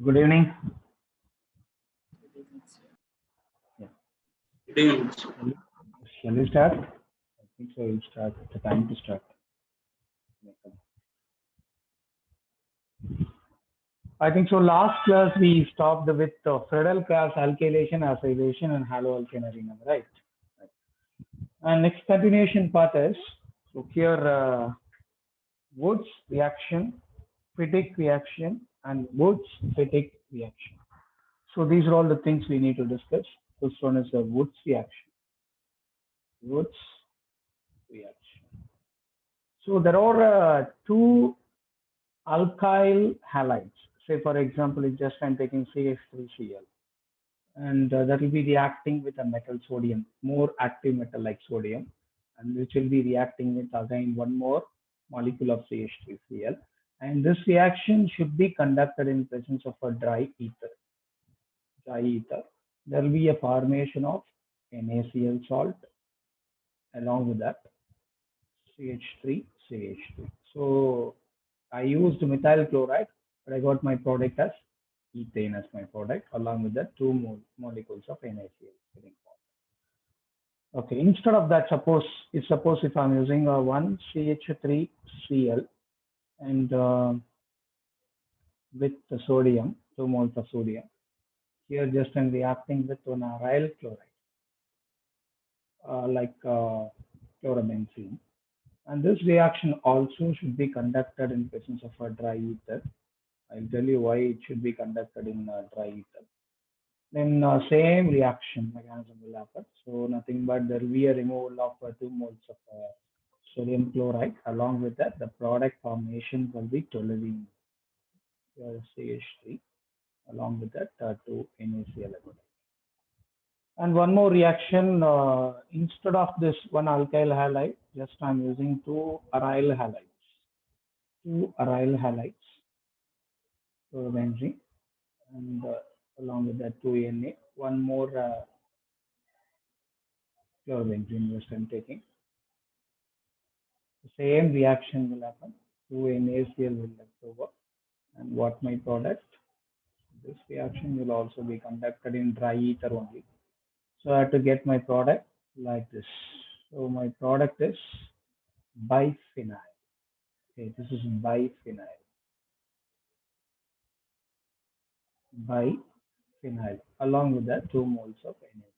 Good evening. Yeah. Good evening. Shall we start? I think so. We'll start. It's the time to start. I think so. Last class we stopped with Friedel class alkylation, acylation, and haloalkane arena, right? And next continuation part is so here Woods reaction, Fittig reaction, and Woods Fittig reaction. So these are all the things we need to discuss. First one is the Woods reaction. Woods reaction. So there are two alkyl halides. Say for example, if just I'm taking CH3Cl, and that will be reacting with a metal sodium, more active metal like sodium, and which will be reacting with again one more molecule of CH3Cl. And this reaction should be conducted in presence of a dry ether. Dry ether. There will be a formation of NaCl salt along with that CH3, CH3. So I used methyl chloride, but I got my product as ethane as my product, along with the two molecules of NaCl. Okay, instead of that, suppose if I'm using a 1 CH3Cl and with the sodium, 2 moles of sodium, here just I'm reacting with one aryl chloride, like chlorobenzene. And this reaction also should be conducted in presence of a dry ether. I'll tell you why it should be conducted in dry ether. Then same reaction mechanism will happen. So nothing but there will be a removal of 2 moles of sodium chloride. Along with that, the product formation will be toluene, CH3. Along with that, 2 NaCl. And one more reaction, instead of this one alkyl halide, just I'm using 2 aryl halides. 2 aryl halides, chlorobenzene, and along with that 2 Na, one more chlorobenzene just I'm taking. The same reaction will happen. 2 NaCl will left over. And what my product? This reaction will also be conducted in dry ether only. So I have to get my product like this. So my product is biphenyl. Okay, this is biphenyl. Biphenyl along with that 2 moles of NaCl.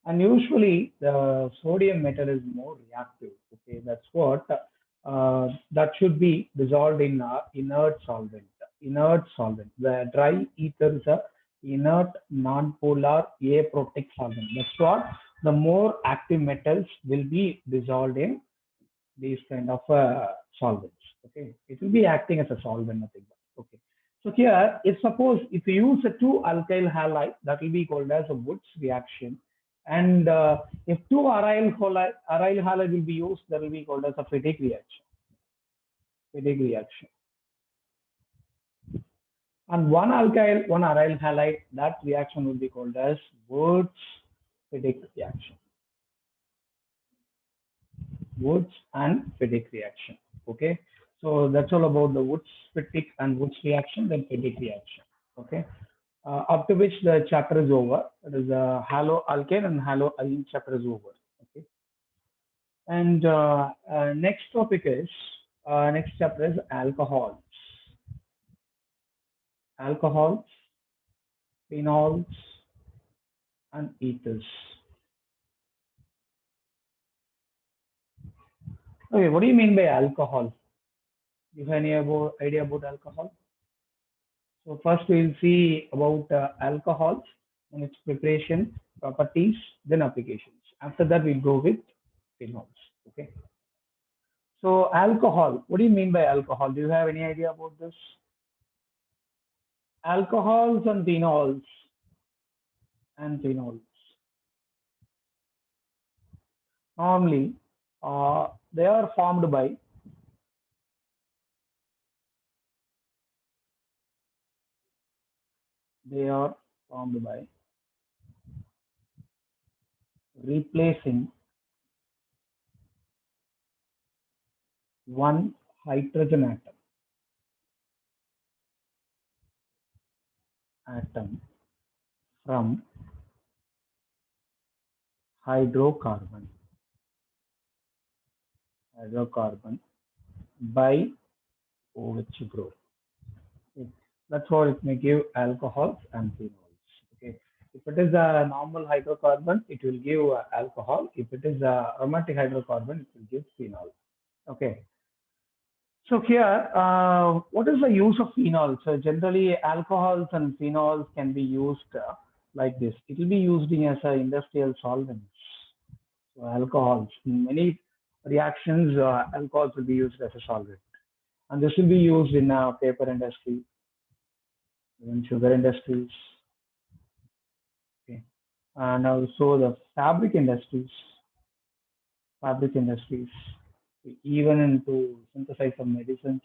And usually the sodium metal is more reactive. Okay, that's what that should be dissolved in inert solvent. Inert solvent. The dry ether is a inert non-polar aprotic solvent. That's what the more active metals will be dissolved in these kind of solvents. Okay, it will be acting as a solvent, nothing but. Okay, so here, if suppose if you use a 2 alkyl halide, that will be called as a Woods reaction. And if 2 aryl halide will be used, that will be called as a Fittig reaction. Fittig reaction. And one alkyl, one aryl halide, that reaction will be called as Woods Fittig reaction. Woods and Fittig reaction. Okay, so that's all about the Woods Fittig and Woods reaction, then Fittig reaction. Okay, after which the chapter is over. It is haloalkane and haloalkene chapter is over. Okay, and next topic is next chapter is alcohols. Alcohols, phenols, and ethers. Okay, what do you mean by alcohol? Do you have any idea about alcohol? So first we'll see about alcohols and its preparation, properties, then applications. After that we'll go with phenols. Okay. So alcohol, what do you mean by alcohol? Do you have any idea about this? Alcohols and phenols. Normally, they are formed by replacing one hydrogen atom atom from hydrocarbon by OH group. Okay. That's what it may give alcohols and phenols. Okay. If it is a normal hydrocarbon, it will give alcohol. If it is a aromatic hydrocarbon, it will give phenol. Okay. So here, what is the use of phenol? So generally, alcohols and phenols can be used like this. It will be used as a industrial solvents. So alcohols, in many reactions, alcohols will be used as a solvent, and this will be used in paper industry, even sugar industries, okay, and also the fabric industries, even into synthesize of medicines.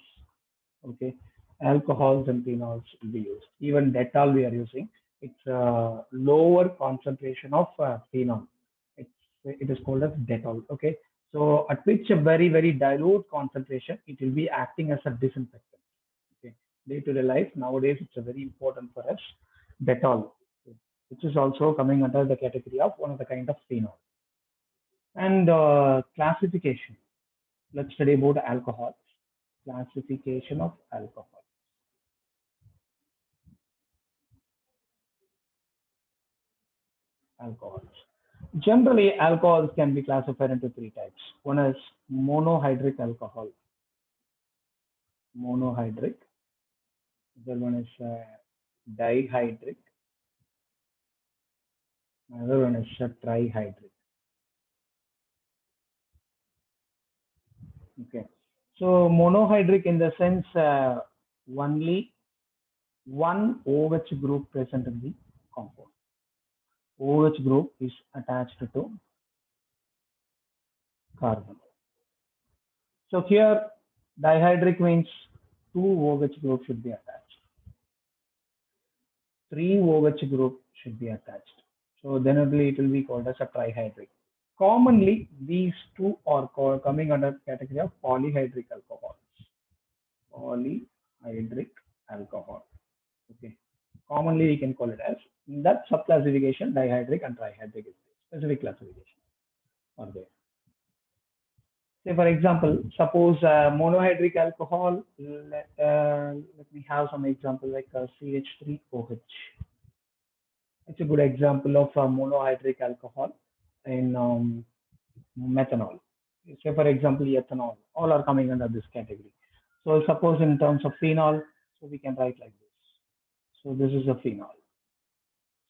Okay, alcohols and phenols will be used. Even Dettol we are using. It's a lower concentration of phenol. It's, it is called as Dettol. Okay, so at which a very dilute concentration, it will be acting as a disinfectant. Okay, day to day life nowadays it's a very important for us. Dettol, okay, which is also coming under the category of one of the kind of phenol. And classification. Let's study about alcohols. Classification of alcohol. Alcohols. Generally, alcohols can be classified into three types. One is monohydric alcohol. Monohydric. The other one is dihydric. Another one is trihydric. Okay. So monohydric in the sense only one OH group present in the compound. OH group is attached to carbon. So here dihydric means two OH groups should be attached. Three OH group should be attached. So then only it will be called as a trihydric. Commonly, these two are coming under category of polyhydric alcohols. Polyhydric alcohol. Okay. Commonly, we can call it as that subclassification dihydric and trihydric is specific classification are there. Say for example, suppose monohydric alcohol. Let me have some example like CH3OH. It's a good example of monohydric alcohol in methanol. Say for example, ethanol. All are coming under this category. So suppose in terms of phenol, so we can write like this. So this is a phenol.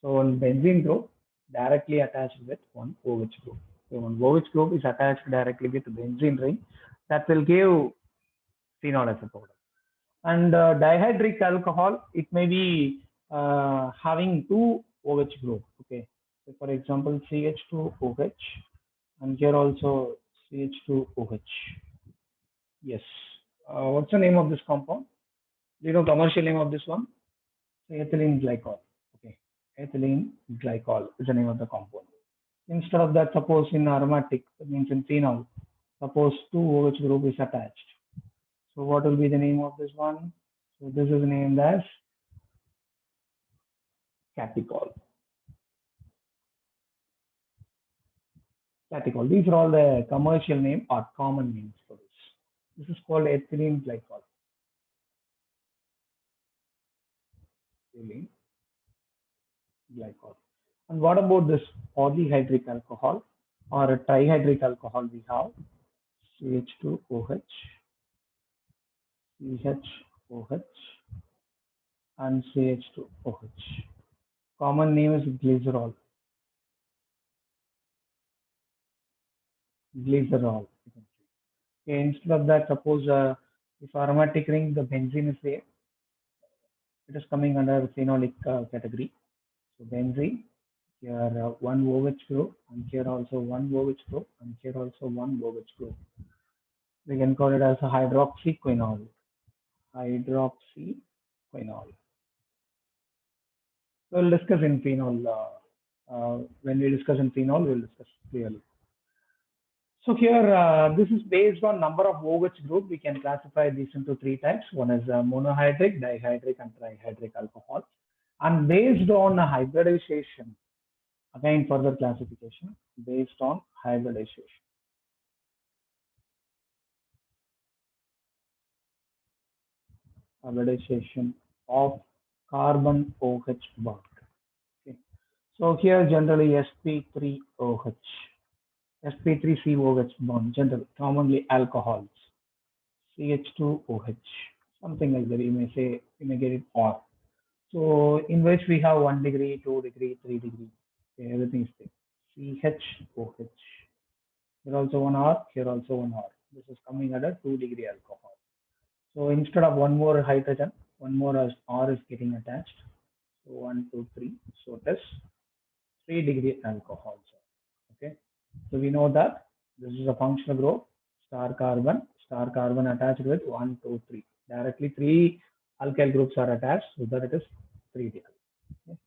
So one benzene group directly attached with one OH group. So one OH group is attached directly with benzene ring. That will give phenol as a product. And dihydric alcohol, it may be having two OH group. Okay. So for example, CH2OH, and here also CH2OH. Yes. What's the name of this compound? Do you know commercial name of this one? So ethylene glycol. Okay. Ethylene glycol is the name of the compound. Instead of that, suppose in aromatic, that means in phenol, suppose two OH group is attached. So what will be the name of this one? So this is named as catechol. Catechol. These are all the commercial name or common names for this. This is called ethylene glycol. Ethylene glycol. And what about this polyhydric alcohol or a trihydric alcohol? We have CH2OH, CHOH, and CH2OH. Common name is glycerol. Glycerol. Okay, instead of that, suppose if aromatic ring, the benzene is there, it is coming under phenolic category. So benzene, here one OH group, and here also one OH group, and here also one OH group. We can call it as a hydroxyquinol. Hydroxyquinol. We'll discuss in phenol. When we discuss in phenol, we'll discuss clearly. So here, this is based on number of OH group. We can classify these into three types. One is monohydric, dihydric, and trihydric alcohol. And based on hybridization, again further classification based on hybridization. Hybridization of carbon OH bond. Okay. So here generally sp3OH, sp3COH bond, generally commonly alcohols, CH2OH, something like that. You may say, you may get it or. So in which we have 1 degree, 2 degree, 3 degree. Okay, everything is there. CHOH. Here also one R, here also one R. This is coming at a 2 degree alcohol. So instead of one more hydrogen, one more R is getting attached. So 1, 2, 3. So it is 3 degree alcohol. Okay. So we know that this is a functional group, star carbon attached with 1, 2, 3. Directly 3 alkyl groups are attached, so that it is 3D. Okay.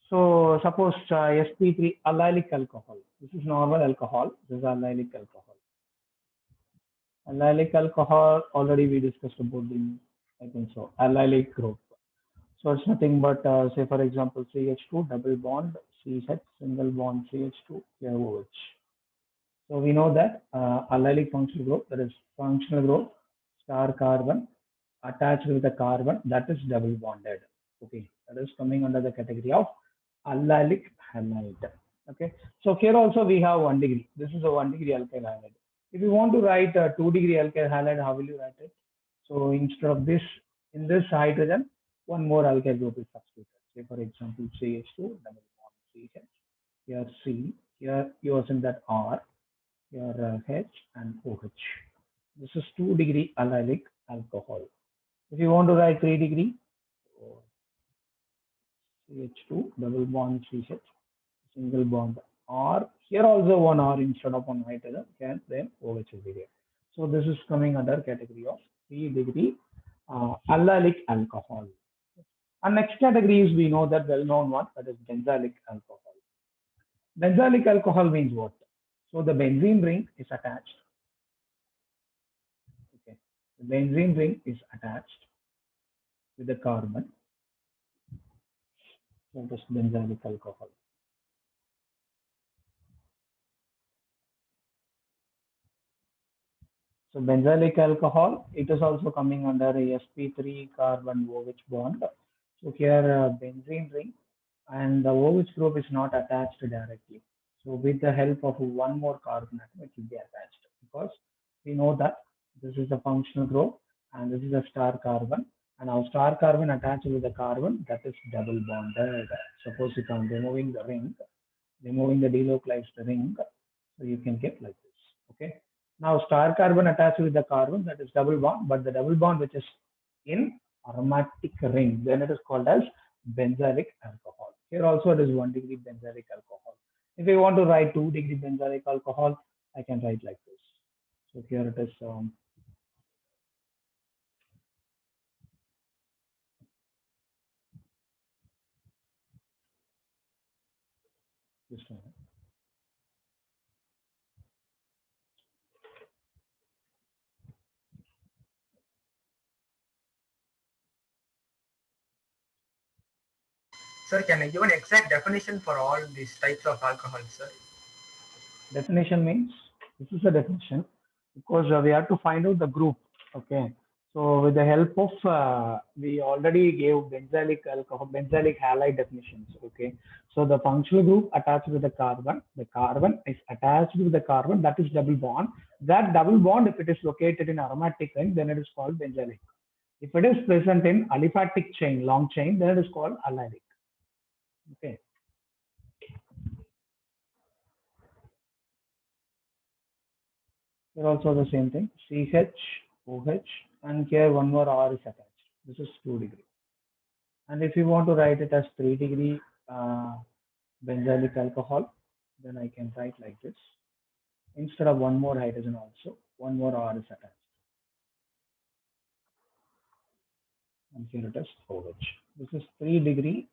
So suppose sp3 allylic alcohol. This is normal alcohol. This is allylic alcohol. Allylic alcohol already we discussed about the, I think so, allylic group. So it's nothing but say for example CH2 double bond CH single bond CH2 here OH. So we know that allylic functional group, that is functional group star carbon attached with a carbon that is double bonded. Okay, that is coming under the category of allylic halide. Okay, so here also we have 1 degree. This is a 1 degree alkyl halide. If you want to write a 2 degree alkyl halide, how will you write it? So instead of this, in this hydrogen, one more alkyl group is substituted. Say for example, CH2 double bond CH. Here C, here using that R, here H and OH. This is 2 degree allylic alcohol. If you want to write 3 degree, CH2 double bond CH, single bond R. Here also one R instead of one hydrogen, can then OH will be there. So this is coming under category of 3 degree allylic alcohol. And next category is, we know that well known one, that is benzylic alcohol. Benzylic alcohol means what? So the benzene ring is attached. Okay, the benzene ring is attached with the carbon. So it is benzylic alcohol. So benzylic alcohol, it is also coming under a sp3 carbon OH bond. So here benzene ring and the OH group is not attached directly. So with the help of one more carbon atom, it will be attached, because we know that this is a functional group and this is a star carbon, and our star carbon attached with the carbon that is double bonded. Suppose if I'm removing the ring, removing the delocalized ring, so you can get like this. Okay. Now star carbon attached with the carbon, that is double bond, but the double bond which is in aromatic ring, then it is called as benzylic alcohol. Here also it is 1 degree benzylic alcohol. If I want to write 2 degree benzylic alcohol, I can write like this. So here it is this one. Sir, can I give an exact definition for all these types of alcohol, sir? Definition means, this is a definition, because we have to find out the group. Okay. So with the help of, we already gave benzylic alcohol, benzylic halide definitions. Okay. So the functional group attached with the carbon is attached with the carbon, that is double bond. That double bond, if it is located in aromatic ring, then it is called benzylic. If it is present in aliphatic chain, long chain, then it is called allylic. Okay. Here also the same thing, CH, OH, and here one more R is attached. This is 2 degree. And if you want to write it as 3 degree benzylic alcohol, then I can write like this. Instead of one more hydrogen also, one more R is attached. And here it is OH. This is 3 degree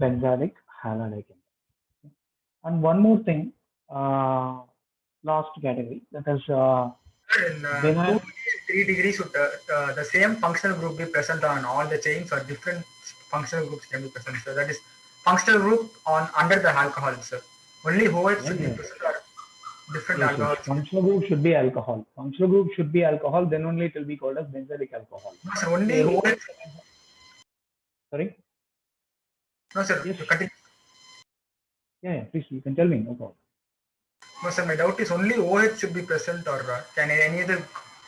benzylic halide. And one more thing, last category, that is In 2 degrees, 3 degrees, should the same functional group be present on all the chains or different functional groups can be present, sir. That is functional group on under the alcohol, sir. Only OH Yeah, should be yeah. present or different Yes, yes. alcohols. Functional group should be alcohol. Functional group should be alcohol. Then only it will be called as benzylic alcohol. No, sir. So Only every OH. sorry. No, sir. Yes. You continue. Yeah, yeah. Please, you can tell me. No problem. No, sir. My doubt is only OH should be present, or can any other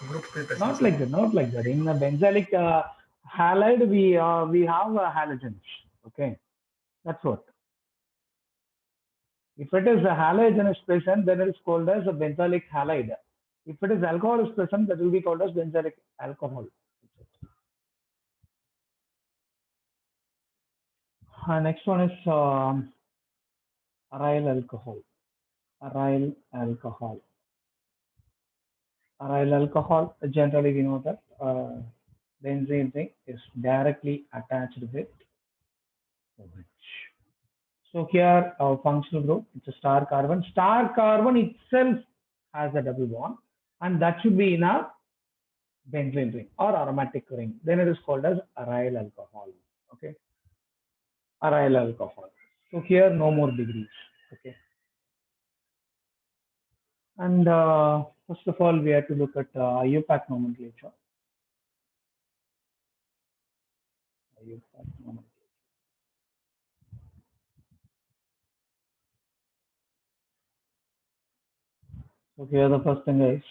group be present, Not sir? like that. Not like that. In the benzylic halide, we have halogens. Okay, that's what. If it is a halogen is present, then it is called as a benzylic halide. If it is alcohol is present, that will be called as benzylic alcohol. Next one is aryl alcohol. Aryl alcohol. Aryl alcohol. Generally, we know that benzene ring is directly attached with OH. So here our functional group, it's a star carbon. Star carbon itself has a double bond, and that should be in a benzene ring or aromatic ring. Then it is called as aryl alcohol. Okay, aryl alcohol. So here no more degrees. Okay, and first of all we have to look at IUPAC nomenclature. IUPAC nomenclature. So here the first thing is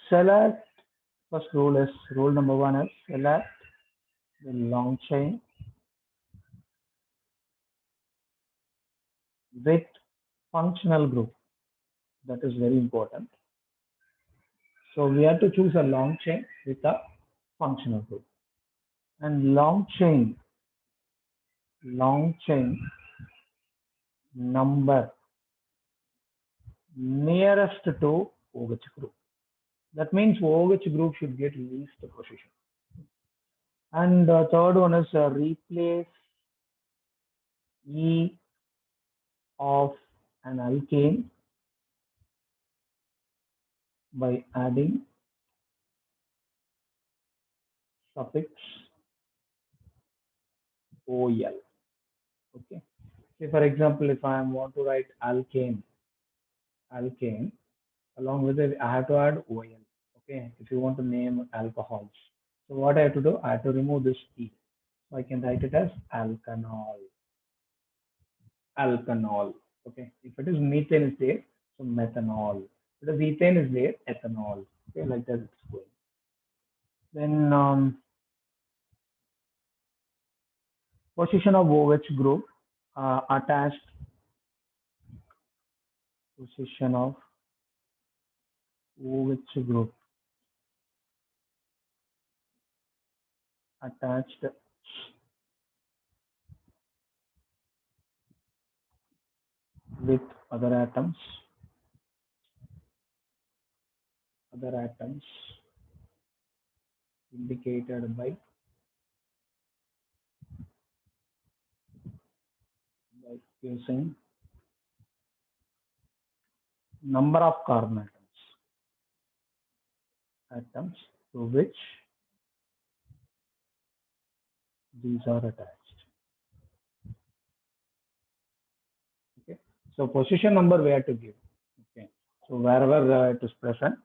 select. First rule is rule number one is select the long chain with functional group. That is very important. So we have to choose a long chain with a functional group. And long chain number nearest to OH group. That means OH group should get least position. And the third one is replace E of an alkane by adding suffix OL. Okay. Say for example, if I want to write alkane, along with it, I have to add OL. Okay. If you want to name alcohols. So what I have to do, I have to remove this E. So I can write it as alkanol. Alkanol. Okay. If it is methane is there, so methanol. If it is ethane is there, ethanol. Okay, like that it's going. Then position of OH group attached position of OH group attached with other atoms indicated by using number of carbon atoms to which these are attached. Okay, so position number we have to give. Okay, so wherever it is present,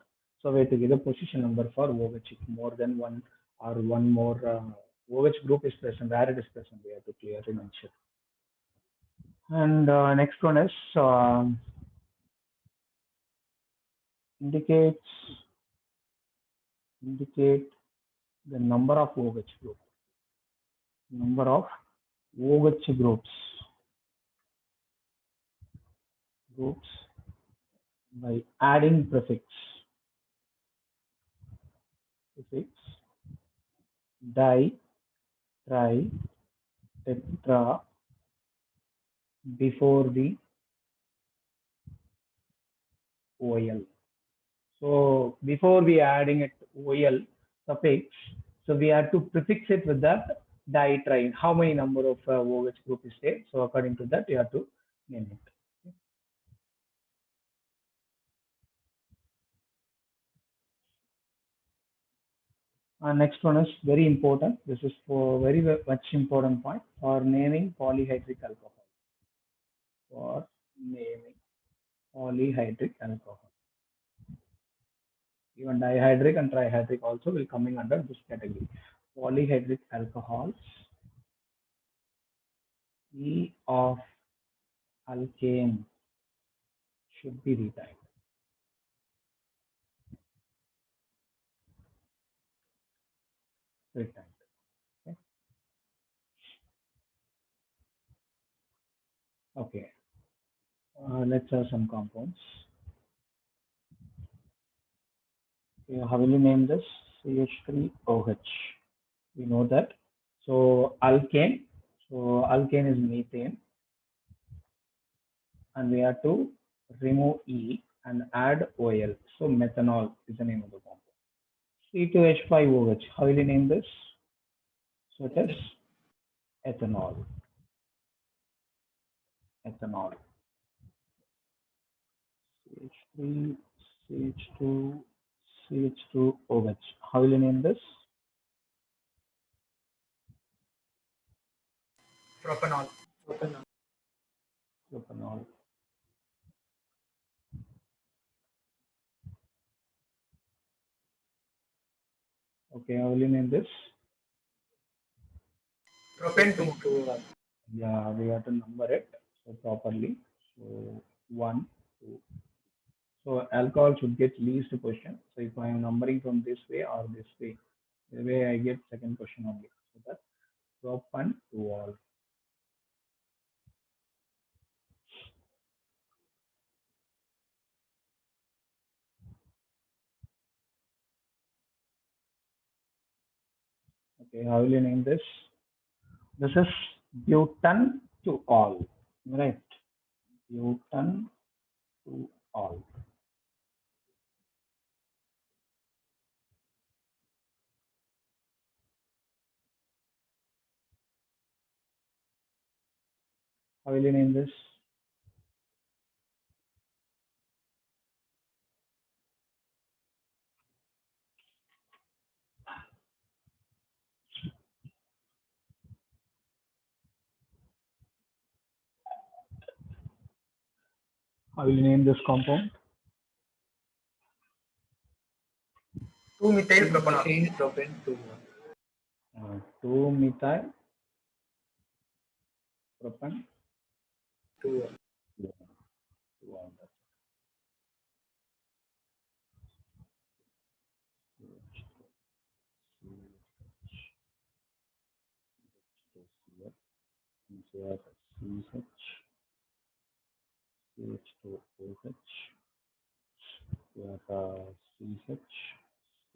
so we have to give the position number for OH. If more than one or one more OH group is present, where it is present, we have to clearly mention. And next one is indicate the number of OH group. Number of OH groups by adding prefix di, tri, tetra before the OL. So before we adding it OL suffix, so we have to prefix it with that di-tri. How many number of OH group is there? So according to that, you have to name it. Next one is very important. This is for very much important point for naming polyhydric alcohol. For naming polyhydric alcohol. Even dihydric and trihydric also will coming under this category. Polyhydric alcohols. E of alkane should be retimed. Okay. Okay. Let's have some compounds. Okay, how will you name this? CH3OH. We know that. So alkane. So alkane is methane, and we have to remove E and add OL. So methanol is the name of the compound. C2H5OH. How will you name this? So it is ethanol. Ethanol. CH3, CH2, CH2OH. How will you name this? Propanol. Propanol. Okay, how will you name this? Propane 2. Yeah, we have to number it so properly. So 1, 2. So alcohol should get least question. So if I am numbering from this way or this way, the way I get second question only. So that's propan to all. Okay, how will you name this? This is butan to all, right? Butan to all. How will you name this? How will you name this compound? 2-methyl propanol. 2-methyl propan. 2. CH2OH, we have CH,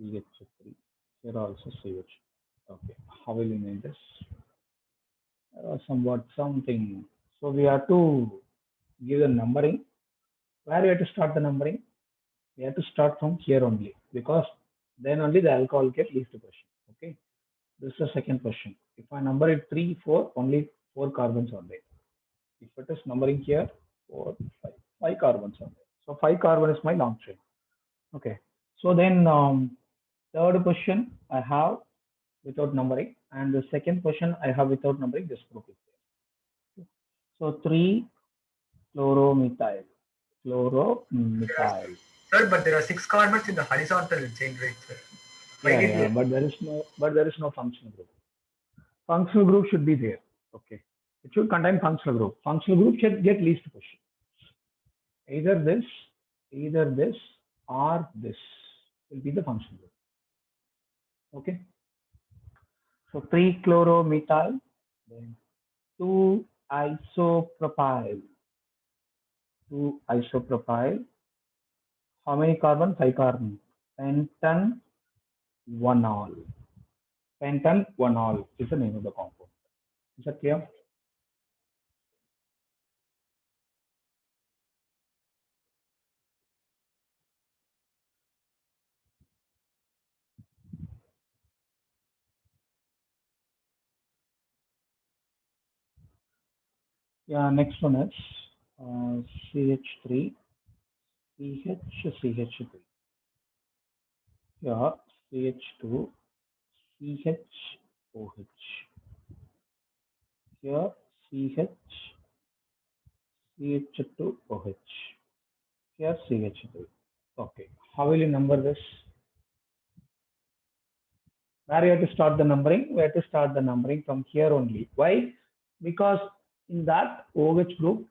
CH3, here also CH. Okay, how will you name this? Somewhat something. So we have to give the numbering. Where we have to start the numbering? We have to start from here only because then only the alcohol get least question. Okay, this is the second question. If I number it 3, 4, only 4 carbons are there. If it is numbering here, 4, 5 carbons are there. So 5 carbon is my long chain. Okay. So then third question I have without numbering, and the second question I have without numbering. This group is there. So 3 chloromethyl. Chloromethyl. Sir, but there are 6 carbons in the horizontal chain, right, sir? Yeah, but there is no functional group. Functional group should be there. Okay. It should contain functional group. Functional group should get least question. Either this, or this will be the functional group. Okay. So 3 chloromethyl, then 2 isopropyl. 2 isopropyl. How many carbon? 5 carbon. Pentan 1-ol. Pentan 1-ol is the name of the compound. Is that clear? Yeah, next one is CH3, CH3. Yeah, CH2, CHOH. Here CH2OH. Here CH3. Okay. How will you number this? Where you have to start the numbering? We have to start the numbering from here only. Why? Because in that OH group,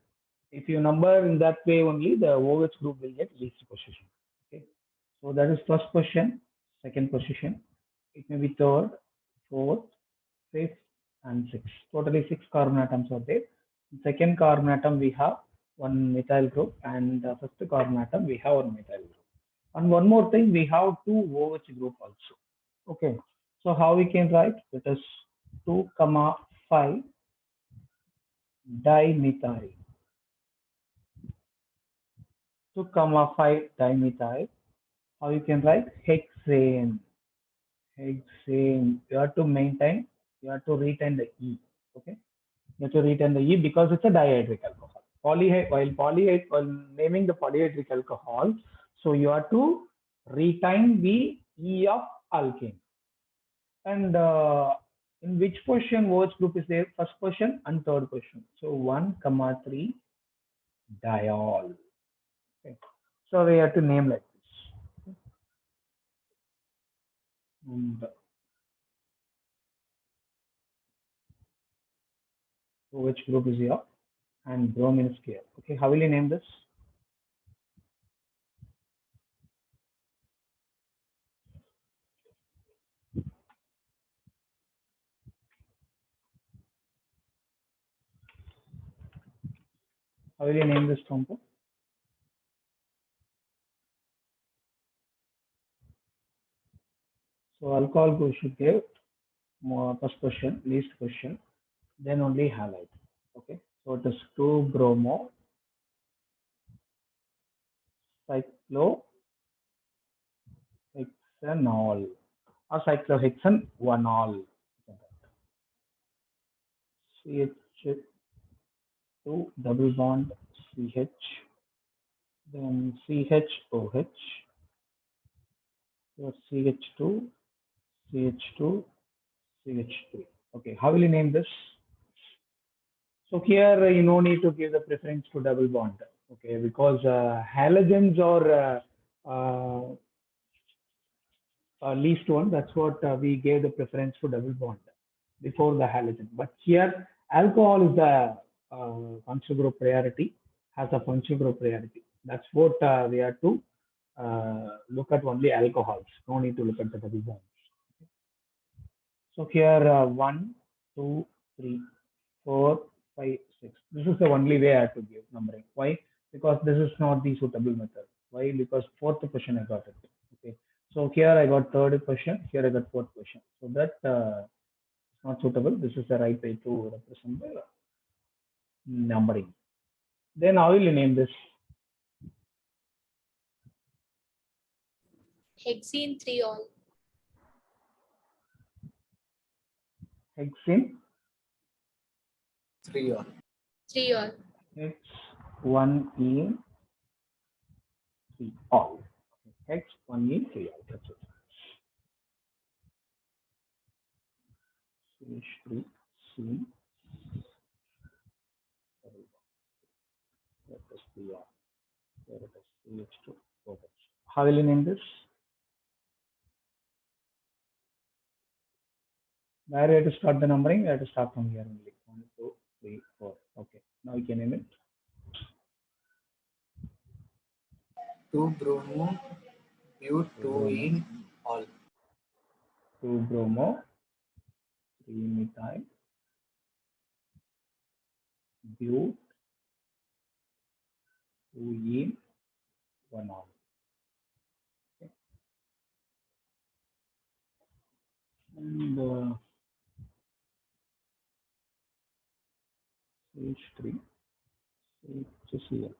if you number in that way only, the OH group will get least position. Okay. So that is first position, second position. It may be third, fourth, fifth, and sixth. Totally 6 carbon atoms are there. In second carbon atom, we have one methyl group, and first carbon atom, we have one methyl group. And one more thing, we have two OH group also. Okay. So how we can write? It is 2,5 dimethyl. 2,5 dimethyl. How you can write? Hexane. Hexane. You have to maintain, you have to retain the E. Okay. You have to retain the E because it's a dihydric alcohol. While naming the polyhydric alcohol, so you have to retain the E of alkane. And in which position OH group is there? First position and third position. So 1,3 diol. Okay. So we have to name like this. And OH group is here and bromine is here. Okay, how will you name this? How will you name this compound? So alcohol group should give more first question, least question, then only halide. Okay, so it is 2-bromo cyclohexanol or cyclohexanol. CH2 double bond CH, then CHOH, so CH2, CH2, CH3. Okay, how will you name this? So here you no need to give the preference to double bond. Okay, because halogens are least one. That's what we gave the preference to double bond before the halogen. But here alcohol is the functional group priority, has a functional group priority. That's what we have to look at only alcohols. No need to look at the double bonds. So here 1, 2, 3, 4, 5, 6. This is the only way I have to give numbering. Why? Because this is not the suitable method. Why? Because fourth question I got it. Okay. So here I got third question. Here I got fourth question. So that is not suitable. This is the right way to represent the numbering. Then how will you name this? Hexene 3-ol. Hexene 3-ol. 3-ol. X1E 3 all. X1E 3 all. That's it. CH3 C. That is the there it is CH2 OH. How will you name this? Where you have to start the numbering? You have to start from here only. 1, 2, 3, 4. Okay. Now you can name it. 2-bromo butene all. 2-bromo 3-methyl bute 2-ene 1-ol. Okay. And CH3 HCl.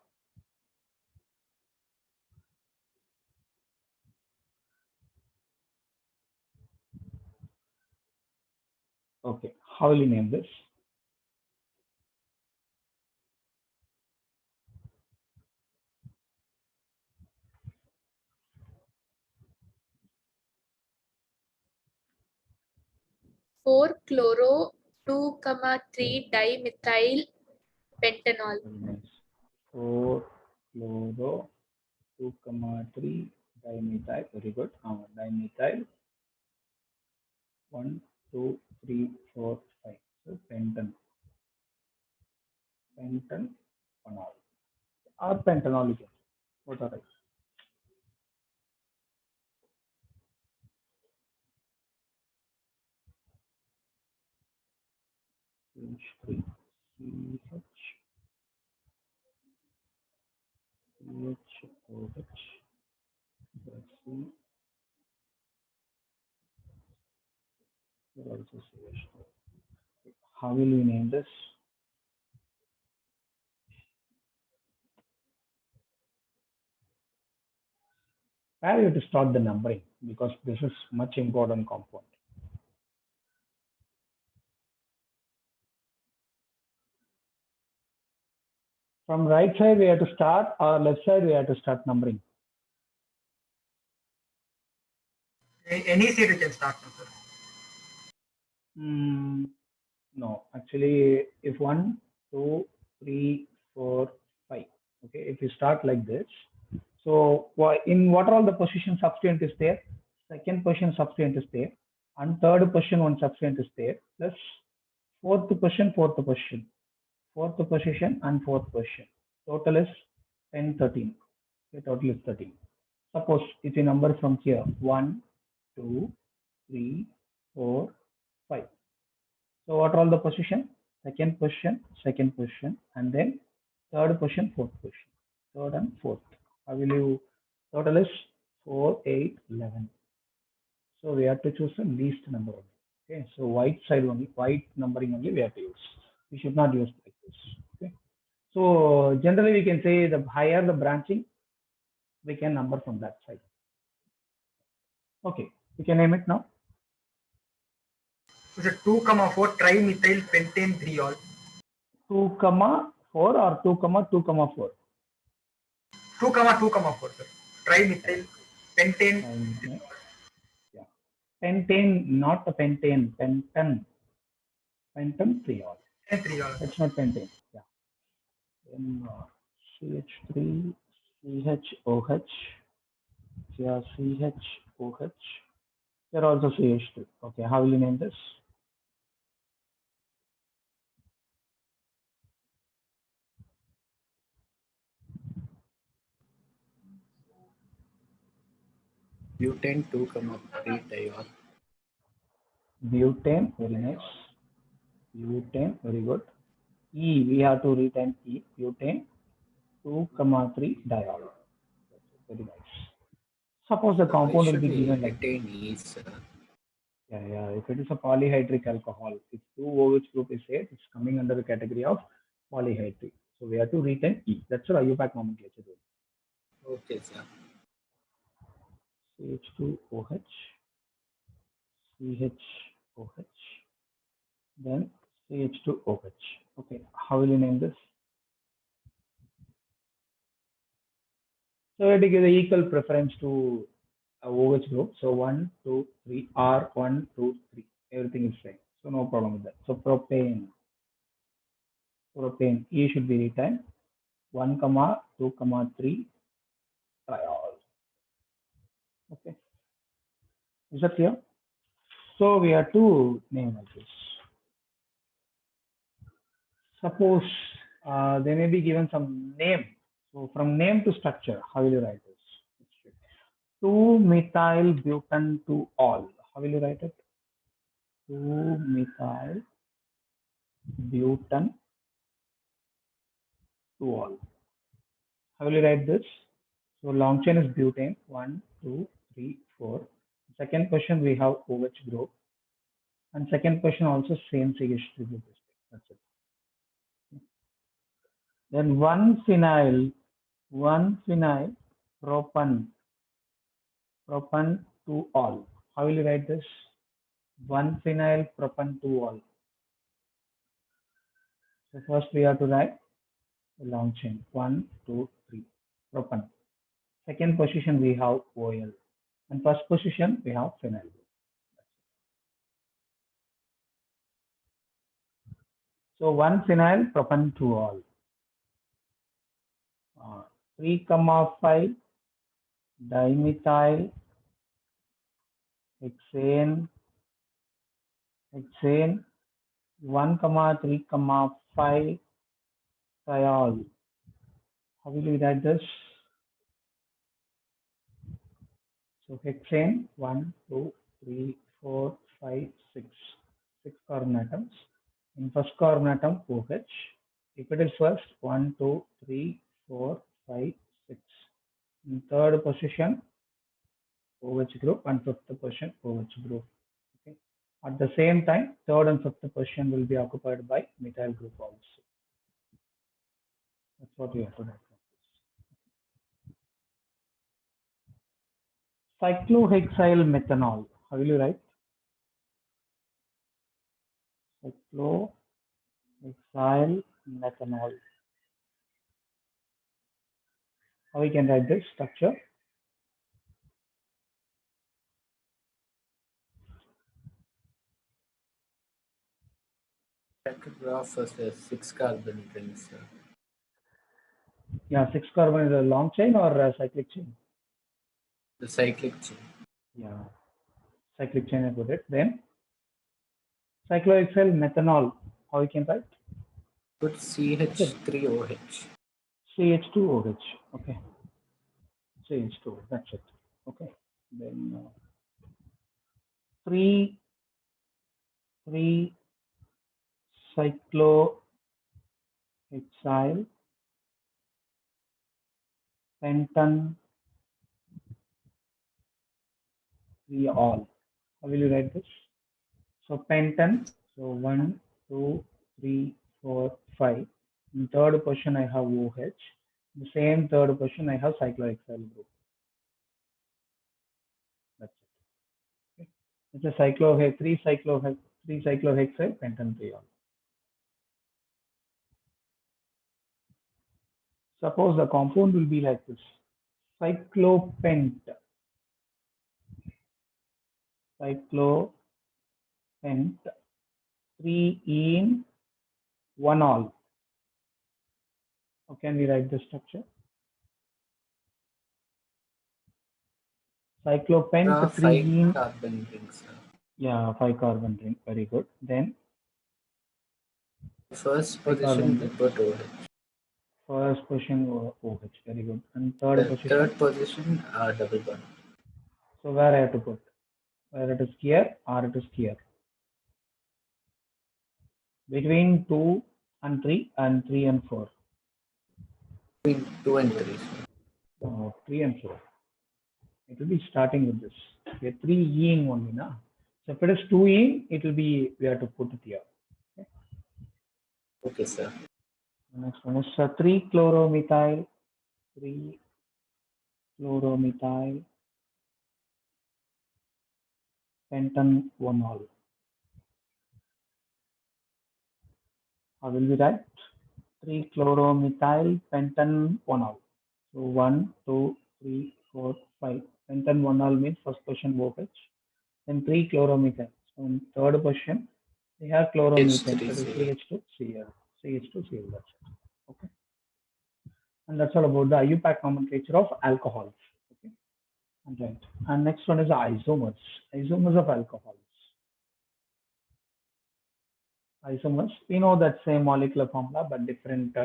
Okay. How will you name this? 4-chloro 2,3 dimethyl pentanol. Very nice. 4-chloro 2,3 dimethyl. Very good. Dimethyl 1, 2, 3, 4, 5. So pentanol or pentanol again. What are right? CH3, CHOH, C, here also CH2. How will we name this? Where you have to start the numbering because this is much important component. From right side we have to start or left side we have to start numbering. Any seed you can start now, sir. No, actually, if 1, 2, 3, 4, 5. Okay, if you start like this, so in what are all the position substituent is there? Second position substituent is there, and third position one substituent is there, plus fourth position, and fourth position. Total is 10, 13. Okay, total is 13. Suppose if you number from here 1, 2, 3, 4, 5. So what are all the position? Second position, and then third position, fourth position, third and fourth. How will you? Total is 4, 8, 11. So we have to choose the least number only. Okay, so white side only, white numbering only we have to use. We should not use like this. Okay, so generally we can say the higher the branching, we can number from that side. Okay, we can name it now. So it's a 2,4 trimethyl pentane triol. 2,4 or 2,2,4. 2,4, sir. Trimethyl pentane. Yeah. Pentane, not a pentane, pentantriol. Triol. It's not pentane. Yeah. Then CH3, CHOH, yeah, CHOH. Here also CH2. Okay, how will you name this? Butane 2,3 diol. Butane, very nice. Butane, very good. E, we have to retain E. Butane 2,3 diol. Very nice. Suppose the compound will be given like retain E, sir? Yeah. If it is a polyhydric alcohol, if 2 OH group is there, it's coming under the category of polyhydric. So we have to retain E. That's what IUPAC nomenclature. Okay, sir. CH2OH, CHOH, then CH2OH. Okay, how will you name this? So we have to give the equal preference to a OH group. So 1, 2, 3, R, 1, 2, 3. Everything is same. So no problem with that. So propane, E should be retained. 1, 2, 3 triol. Okay, is that clear? So we have to name like this. Suppose they may be given some name. So from name to structure, how will you write this? 2-methyl butane to all. How will you write it? 2-methyl butane to all. How will you write this? So long chain is butane. 1, 2, 3, 4. Second question we have OH group. And second question also same CH3 group. That's it. Then 1-phenyl propan to all. How will you write this? 1-phenyl propan to all. So first we have to write the long chain. 1, 2, 3. Propan. Second position we have OL. And first position we have phenyl. So 1 phenyl propanediol. 3,5 dimethyl hexane 1,3,5 thiol. How will we write this? So hexane 1, 2, 3, 4, 5, 6. 6 carbon atoms. In first carbon atom OH. If it is first 1, 2, 3, 4, 5, 6. In third position OH group and fifth position OH group. Okay. At the same time, third and fifth position will be occupied by methyl group also. That's what you have to write. Cyclohexyl methanol. How will you write? Cyclohexyl methanol. How we can write this structure? Tetrograph first has 6 carbon rings, sir. Yeah, 6 carbon is a long chain or a cyclic chain? The cyclic chain. Yeah, cyclic chain I put it. Then cyclohexyl methanol. How we can write? Put CH3OH. CH2OH. Okay. CH2. That's it. Okay. Then 3 cyclohexyl pentan 3 all. How will you write this? So pentan. So 1, 2, 3, 4, 5. In third position I have OH. In the same third position I have cyclohexyl group. That's it. Okay. It's a three cyclohexyl pentanediol. Suppose the compound will be like this: cyclopent, 3 in 1 all. How can we write the structure? Cyclopent 3 in 5 carbon rings, sir. yeah, 5 carbon ring. Very good. Then First 5 carbon position we ring. put OH. First position OH. Very good. And third The position. third position double bond. So where I have to put? Where it is here or it is here? Between 2 and 3 and 3 and 4. Between 2 and 3, sir. 3 and 4. It will be starting with this. We are 3 ing only now. So if it is 2 ing, it will be, we have to put it here. Okay, sir. The next one is 3 chloromethyl, 3 chloromethyl, pentan 1 all. How will we write? 3 chloromethyl, pentan 1 all. So 1, 2, 3, 4, 5. Pentan 1 all means first position OH. Then 3 chloromethyl. So in third position, we have chloromethane. That is CH2Cl. CH2Cl. That's it. Okay. And that's all about the IUPAC nomenclature of alcohols. Okay. And right. And next one is the isomers. Isomers of alcohols. Isomers. We know that same molecular formula, but different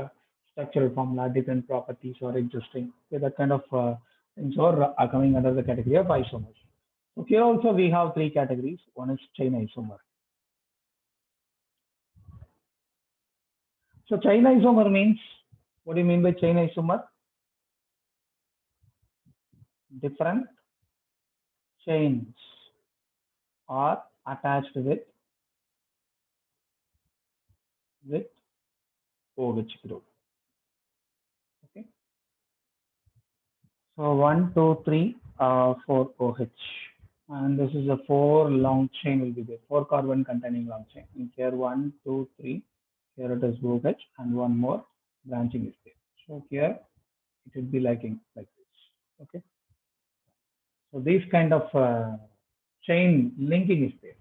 structural formula, different properties are existing. Okay, that kind of things are coming under the category of isomers. So here also we have 3 categories. One is chain isomer. So chain isomer means, what do you mean by chain isomer? Different chains are attached with OH group. Okay. So 1, 2, 3, 4 OH. And this is a 4 long chain will be there. 4 carbon containing long chain. And here 1, 2, 3. Here it is OH and one more branching is there. So here it will be like this. Okay. So these kind of chain linking is there.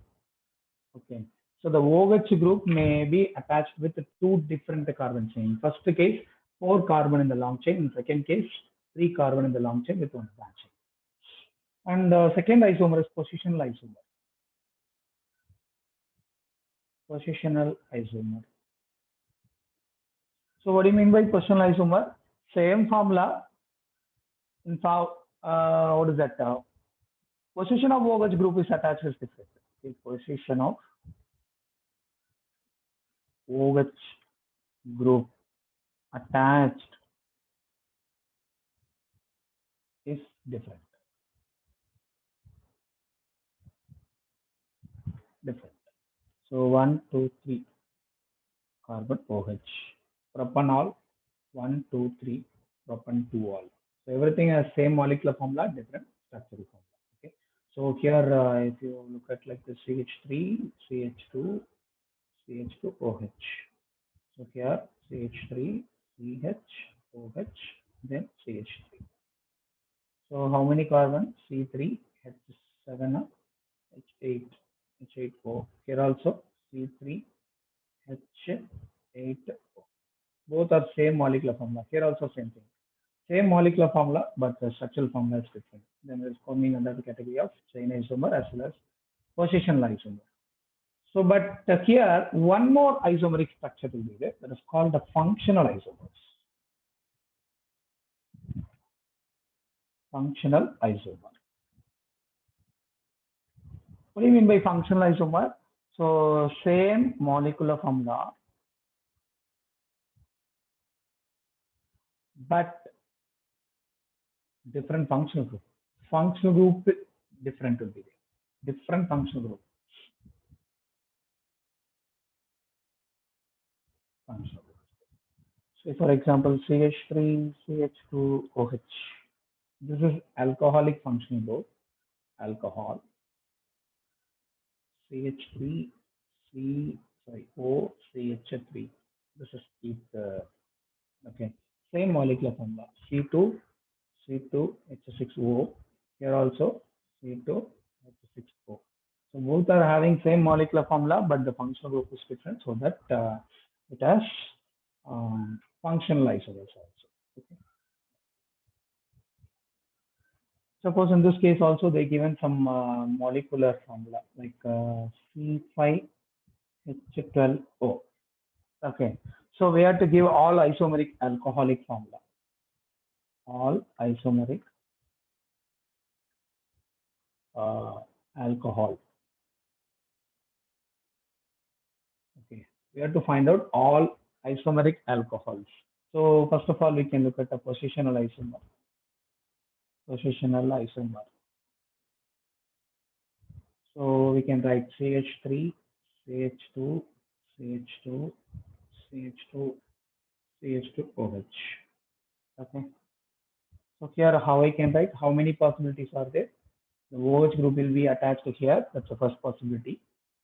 Okay. So the OH group may be attached with two different carbon chains. First case, 4 carbon in the long chain. In second case, 3 carbon in the long chain with one branching. And second isomer is positional isomer. Positional isomer. So what do you mean by positional isomer? Same formula. In fact, what is that? Position of OH group is attached is different. The position of OH group attached is different. So 1, 2, 3 carbon OH. Propanol 1, 2, 3 propan 2-ol. So everything has same molecular formula, different structural formula. Okay. So here, if you look at like the CH3, CH2, CH2OH. So here CH3, CH, OH, then CH3. So how many carbon? C3, H7, H8, H8O. Here also C3, H8O. Both are same molecular formula. Here also same thing. Same molecular formula, but the structural formula is different. Then it is coming under the category of chain isomer as well as positional isomer. So, but here one more isomeric structure will be there. That is called the functional isomers. Functional isomer. What do you mean by functional isomer? So, same molecular formula, but different functional group. Functional group different will be there. Different functional group. Functional group. So, for example, CH3, CH2OH. This is alcoholic functional group. Alcohol. CH3, O, CH3. This is ether. Okay. Same molecular formula. C2, H6O. Here also C2, H6O. So both are having same molecular formula, but the functional group is different, so that it has functional isomers also. Okay. Suppose in this case also they given some molecular formula like C5H12O. Okay, so we have to give all isomeric alcoholic formula. All isomeric alcohol. Okay, we have to find out all isomeric alcohols. So first of all, we can look at a positional isomer. Positional isomer. So we can write CH3, CH2, CH2, CH2, CH2OH. Okay. So here how I can write, how many possibilities are there? The OH group will be attached to here, that's the first possibility.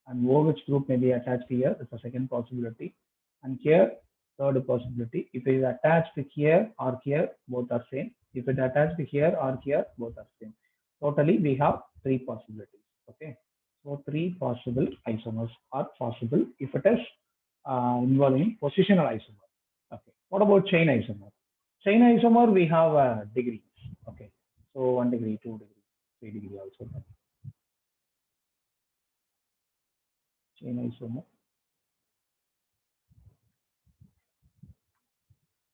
And OH group may be attached here, that's the second possibility. And here, third possibility. If it is attached to here or here, both are same. If it is attached to here or here, both are same. Totally, we have 3 possibilities. Okay. So 3 possible isomers are possible if it is involving positional isomer. Okay. What about chain isomer? Chain isomer, we have degrees. Okay. So 1 degree, 2 degree, 3 degree also. Chain isomer.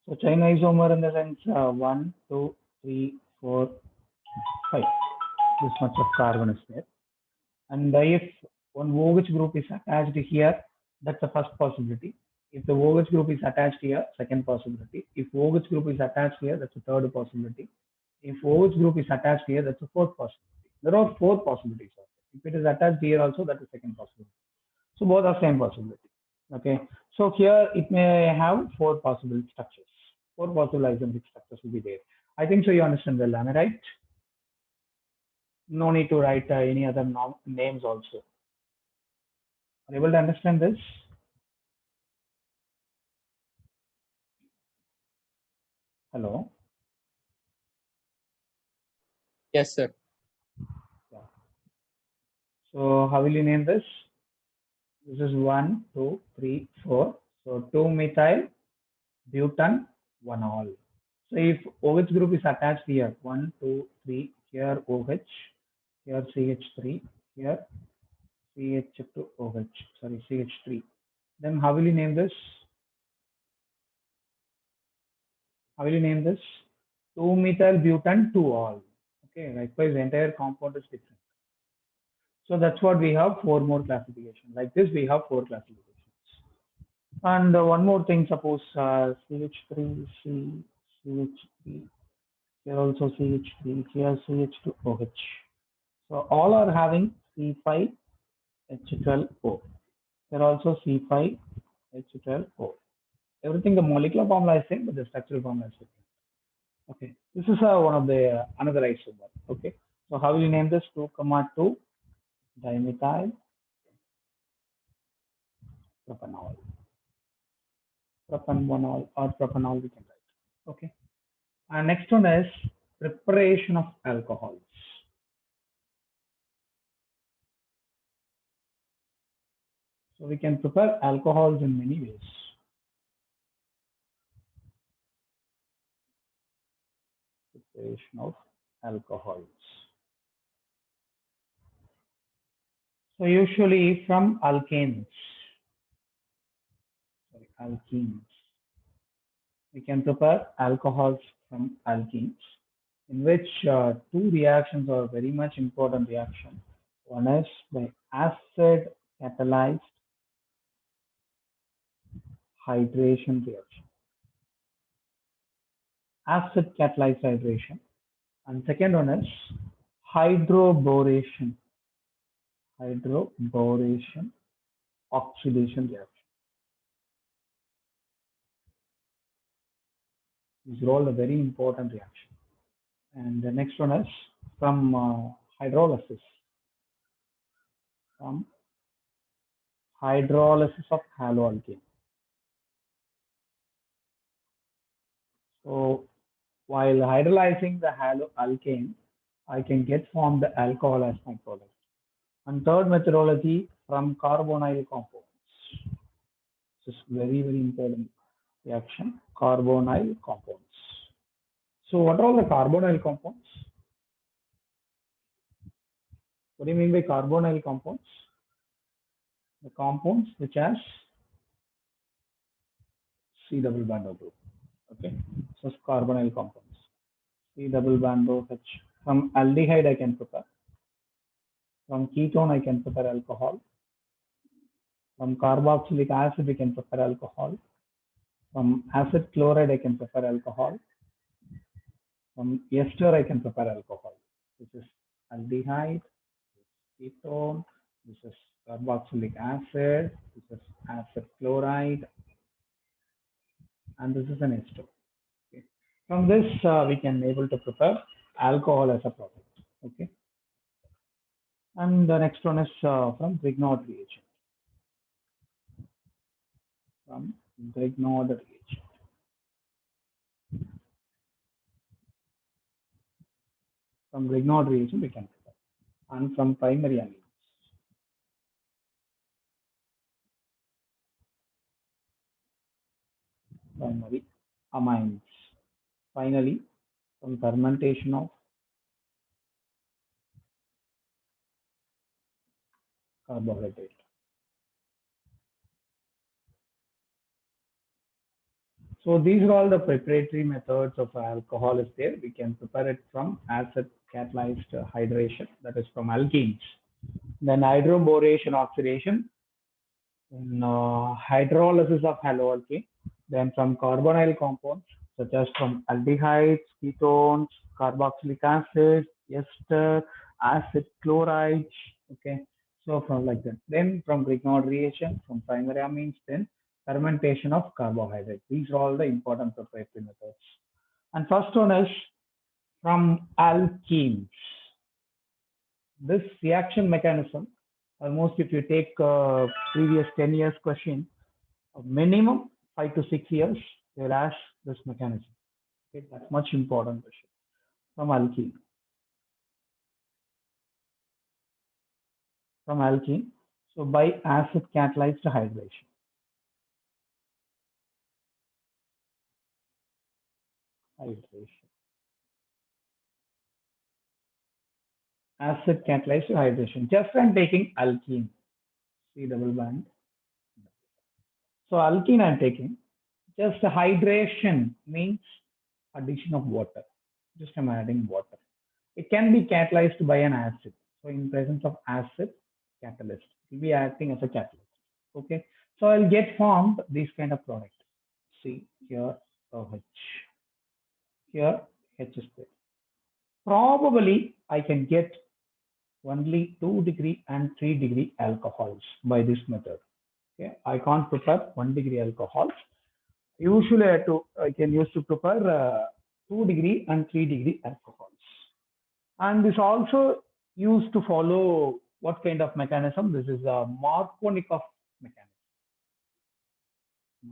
So chain isomer in the sense 1, 2, 3, 4, 5. This much of carbon is there. And if one OH group is attached here, that's the first possibility. If the OH group is attached here, second possibility. If OH group is attached here, that's the third possibility. If OH group is attached here, that's the fourth possibility. There are 4 possibilities. If it is attached here also, that's the second possibility. So both are same possibility. Okay. So here it may have 4 possible structures. 4 possible isomeric structures will be there. I think so you understand well, am I right? No need to write any other names also. Are you able to understand this? Hello? Yes, sir. Yeah. So how will you name this? This is 1, 2, 3, 4. So 2-methyl butan 1-ol. So if OH group is attached here, 1, 2, 3, here OH, here CH3, here CH2OH, sorry, CH3. Then how will you name this? How will you name this? 2-methyl butan 2-ol. Okay, likewise, the entire compound is different. So that's what we have 4 more classifications. Like this, we have 4 classifications. And one more thing, suppose CH3, CH3, here also CH3, here CH2OH. So all are having C5H12O. Here also C5H12O. Everything the molecular formula is same, but the structural formula is different. Okay, this is one of the another isomer. Okay, so how will you name this? 2,2 dimethyl propanol. Propanol or propanol we can write. Okay, and next one is preparation of alcohols. So we can prepare alcohols in many ways. Preparation of alcohols. So usually from alkenes, we can prepare alcohols from alkenes, in which 2 reactions are very much important reaction. One is by acid catalyzed hydration reaction. Acid catalyzed hydration. And second one is hydroboration. Hydroboration oxidation reaction. These are all a very important reaction. And the next one is from hydrolysis. From hydrolysis of haloalkane. So while hydrolyzing the haloalkane, I can get formed the alcohol as my product. And third methodology from carbonyl compounds. This is very, very important reaction, carbonyl compounds. So what are all the carbonyl compounds? What do you mean by carbonyl compounds? The compounds which has C double bond O group. Okay, so carbonyl compounds. C double bond OH. From aldehyde I can prepare. From ketone I can prepare alcohol. From carboxylic acid we can prepare alcohol. From acid chloride I can prepare alcohol. From ester I can prepare alcohol. This is aldehyde, this is ketone, this is carboxylic acid, this is acid chloride, and this is an ester. Okay. From this we can able to prepare alcohol as a product. Okay. And the next one is from Grignard reagent. From Grignard reagent. From Grignard reagent we can prepare. And from primary amines. Primary amines. Finally, from fermentation of carbohydrate. So these are all the preparatory methods of alcohol is there. We can prepare it from acid catalyzed hydration, that is from alkenes. Then hydroboration oxidation, then hydrolysis of haloalkane, then from carbonyl compounds such as from aldehydes, ketones, carboxylic acid, ester, acid chlorides. Okay, so from like that. Then from Grignard reaction, from primary amines, then fermentation of carbohydrate. These are all the important preparatory methods. And first one is from alkenes. This reaction mechanism, almost if you take previous 10 years question, minimum 5 to 6 years, they'll ask this mechanism. Okay, that's much important question from alkene. From alkene. So by acid catalyzed hydration. Acid catalyzed hydration. Just I'm taking alkene, C double bond. So alkene I'm taking. Just hydration means addition of water. Just I'm adding water. It can be catalyzed by an acid. So in presence of acid, catalyst. It will be acting as a catalyst. Okay. So I'll get formed this kind of product. See here OH. Here H is there. Probably I can get only 2-degree and 3-degree alcohols by this method. Okay. I can't prepare 1-degree alcohols. Usually I can use to prepare 2-degree and 3-degree alcohols. And this also used to follow what kind of mechanism? This is a Markovnikov mechanism.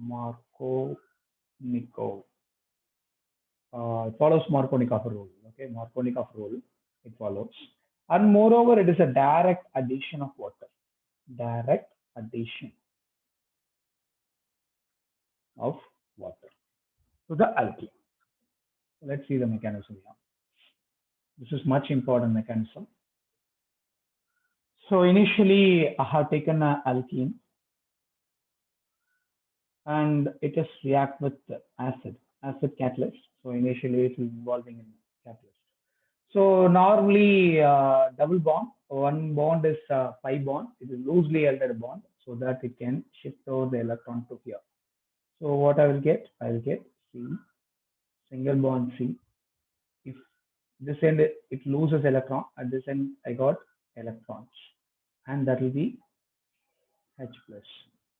Markovnikov. It follows Markovnikov rule. Okay, Markovnikov rule. It follows. And moreover, it is a direct addition of water. Direct addition of water to the alkene. Let's see the mechanism here. This is much important mechanism. So initially I have taken an alkene and it just react with acid catalyst. So initially it is involving in catalyst. So normally double bond, one bond is pi bond. It is loosely held bond so that it can shift over the electron to here. So what I will get? I will get C, single bond C. If this end it loses electron, at this end I got electrons, and that will be H plus.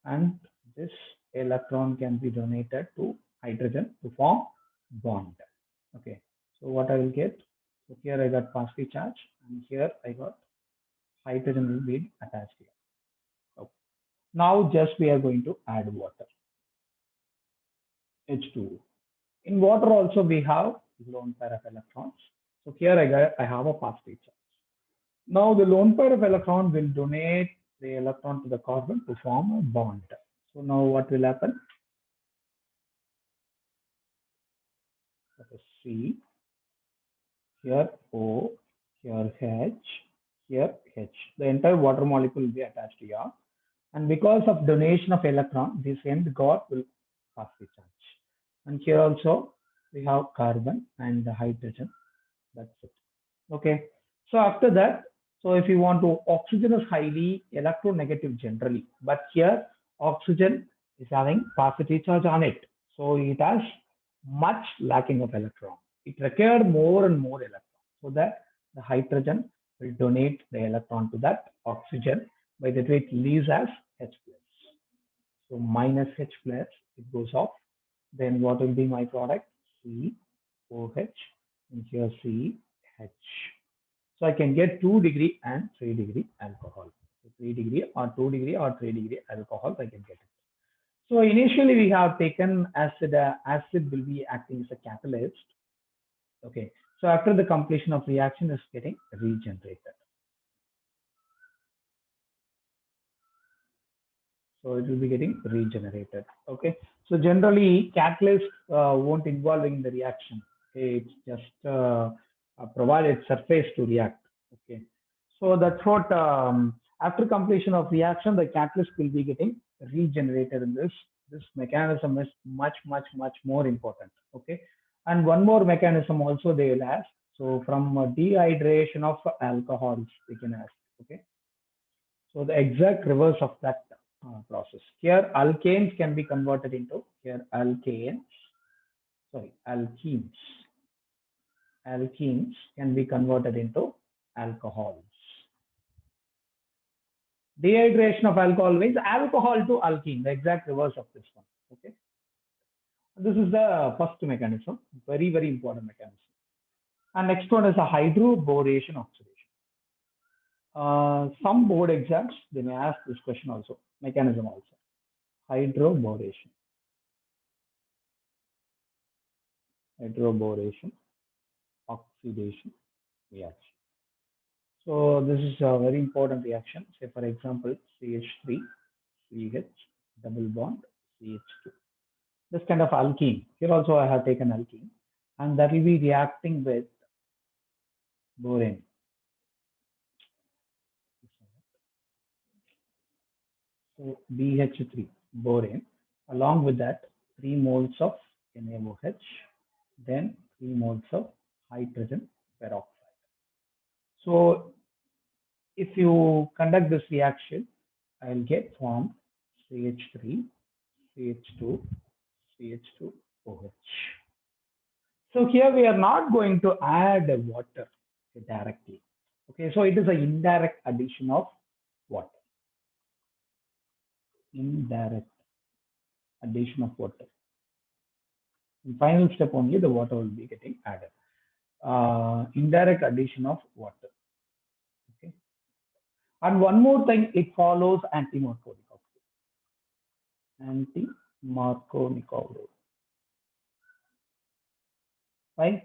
And this electron can be donated to hydrogen to form bond. Okay. So what I will get? So here I got positive charge, and here I got hydrogen will be attached here. Okay. Now just we are going to add water. H2O. In water also we have lone pair of electrons. So here I have a positive charge. Now the lone pair of electron will donate the electron to the carbon to form a bond. So now what will happen? That is C, here O, here H, here H. The entire water molecule will be attached here. And because of donation of electron, this end got will positive charge. And here also we have carbon and the hydrogen. That's it. Okay. So after that, so if you want to, oxygen is highly electronegative generally, but here oxygen is having positive charge on it. So it has much lacking of electron. It required more and more electron so that the hydrogen will donate the electron to that oxygen. By that way, it leaves as H plus. So minus H plus, it goes off. Then what will be my product? C, OH, and here C, H. So I can get 2-degree and 3-degree alcohol. 3-degree or 2-degree or 3-degree alcohol, I can get it. So initially we have taken acid. Acid will be acting as a catalyst. Okay. So after the completion of reaction is getting regenerated. So it will be getting regenerated. Okay. So generally catalyst won't involve in the reaction. Okay. It's just provided surface to react. Okay. So that's what after completion of reaction, the catalyst will be getting regenerated in this. This mechanism is much more important. Okay. And one more mechanism also they will ask. So from dehydration of alcohols, we can ask. Okay. So the exact reverse of that process. Here alkanes can be converted into alkenes can be converted into alcohols. Dehydration of alcohol means alcohol to alkene, the exact reverse of this one. Okay. This is the first mechanism, very important mechanism. And next one is a hydroboration oxidation. Some board exams, they may ask this question also, mechanism also. Hydroboration oxidation reaction. So this is a very important reaction. Say for example, CH3, CH, double bond, CH2. This kind of alkene. Here also I have taken alkene, and that will be reacting with borane. So BH3, borane. Along with that, 3 moles of NaOH, then 3 moles of hydrogen peroxide. So if you conduct this reaction, I will get formed CH3, CH2, CH2OH. So here we are not going to add water directly. Okay, so it is an indirect addition of water. Indirect addition of water. In final step only the water will be getting added. Indirect addition of water. Okay. And one more thing, it follows anti-Markovnikov rule. Anti-Markovnikov rule. Why?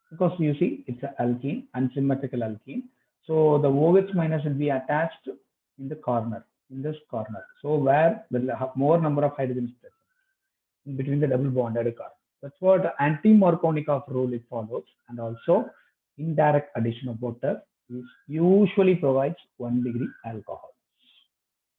Because you see it's an alkene, unsymmetrical alkene. So the OH minus will be attached in the corner, in this corner. So where the more number of hydrogens present in between the double bonded carbon. That's what anti-Markovnikov rule it follows, and also indirect addition of water is usually provides 1 degree alcohol.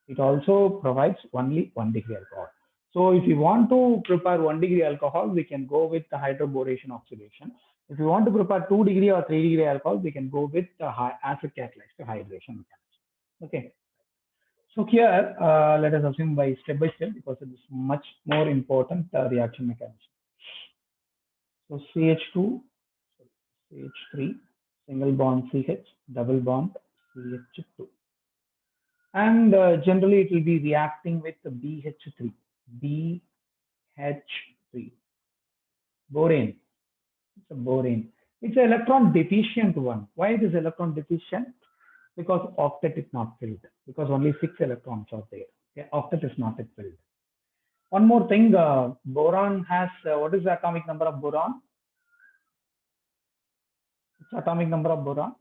It also provides only 1 degree alcohol. So if you want to prepare 1 degree alcohol, we can go with the hydroboration oxidation. If you want to prepare 2 degree or 3 degree alcohol, we can go with the acid catalyzed hydration mechanism. Okay. So here, let us assume by step, because it is much more important reaction mechanism. So CH2, CH3, single bond CH, double bond CH2. And generally it will be reacting with the BH3, BH3, borane. It's a borane. It's an electron deficient one. Why it is electron deficient? Because octet is not filled, because only 6 electrons are there. Okay, octet is not filled. One more thing, boron has, what is the atomic number of boron? It's atomic number of boron.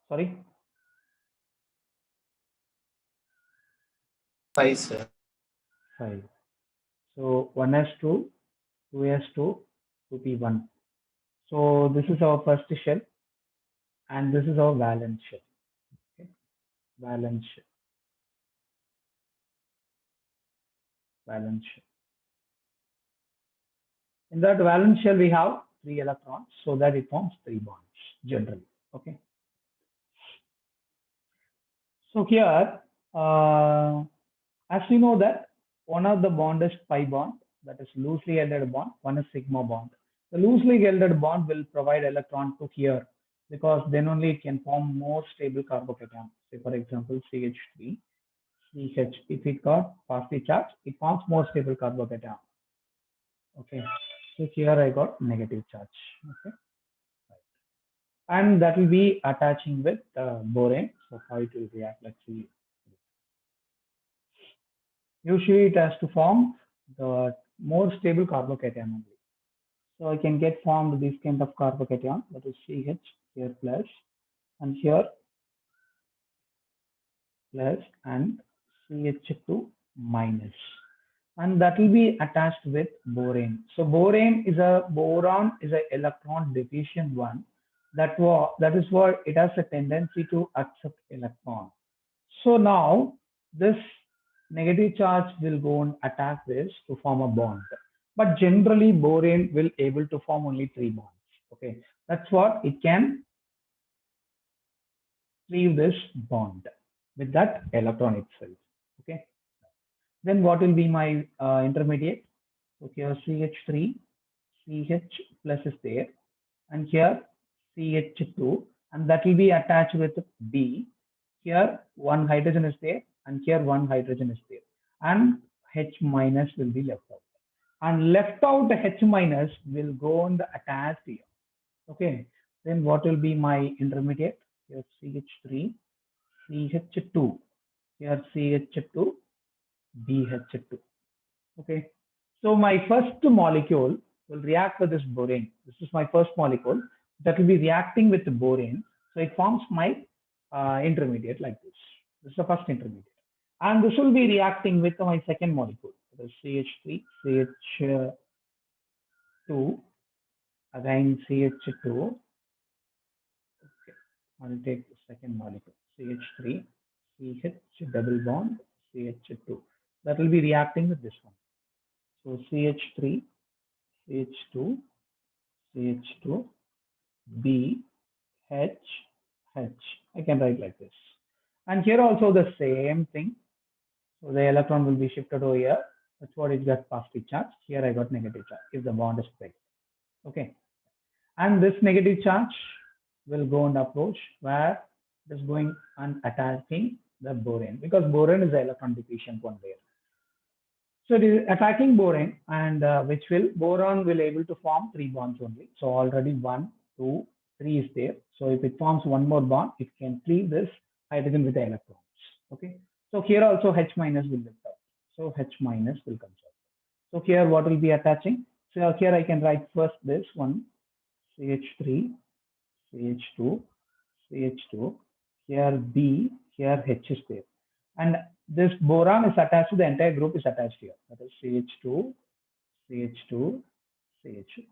Sorry? 5, sir. 5. So 1s2, 2s2, 2p1. So this is our first shell, and this is our valence shell. Okay. Valence shell. Valence shell. In that valence shell, we have 3 electrons, so that it forms 3 bonds generally. Okay. So here, as we know that one of the bond is pi bond, that is loosely held bond. One is sigma bond. The loosely held bond will provide electron to here, because then only it can form more stable carbocation. Say for example, CH3, CH. If it got positive charge, it forms more stable carbocation. Okay. So here I got negative charge. Okay. And that will be attaching with borane. So how it will react? Let's see. Usually it has to form the more stable carbocation only. So I can get formed this kind of carbocation, that is CH here plus, and here plus, and CH2 minus, and that will be attached with borane. So boron is an electron deficient one. That is what it has a tendency to accept electron. So now this negative charge will go and attack this to form a bond. But generally borane will able to form only 3 bonds. Okay, that's what it can leave this bond with that electron itself. Okay, then what will be my intermediate? So here CH3, CH plus is there, and here CH2, and that will be attached with B. Here 1 hydrogen is there, and here 1 hydrogen is there, and H minus will be left out. And left out H minus will go on the attached here. Okay, then what will be my intermediate? Here CH3, CH2, here CH2, BH2. Okay, so my first molecule will react with this borane. This is my first molecule that will be reacting with the borane. So it forms my intermediate like this. This is the first intermediate. And this will be reacting with my second molecule. That is CH3, CH2, again CH2. Okay, I'll take the second molecule, CH3, CH double bond, CH2. That will be reacting with this one. So CH3, CH2, CH2, B, H, H. I can write like this. And here also the same thing. So the electron will be shifted over here. That's what it got positive charge. Here I got negative charge if the bond is break. Okay. And this negative charge will go and approach where it is going and attacking the borane, because borane is the electron deficient one there. So it is attacking borane, and which will boron will able to form 3 bonds only. So already 1, 2, 3 is there. So if it forms one more bond, it can cleave this hydrogen with the electrons. Okay. So here also H minus will lift out. So H minus will come out. So here what will be attaching? So here I can write first this one, CH3, CH2, CH2. Here B, here H is there. And this boron is attached to the entire group is attached here. That is CH2, CH2, CH2.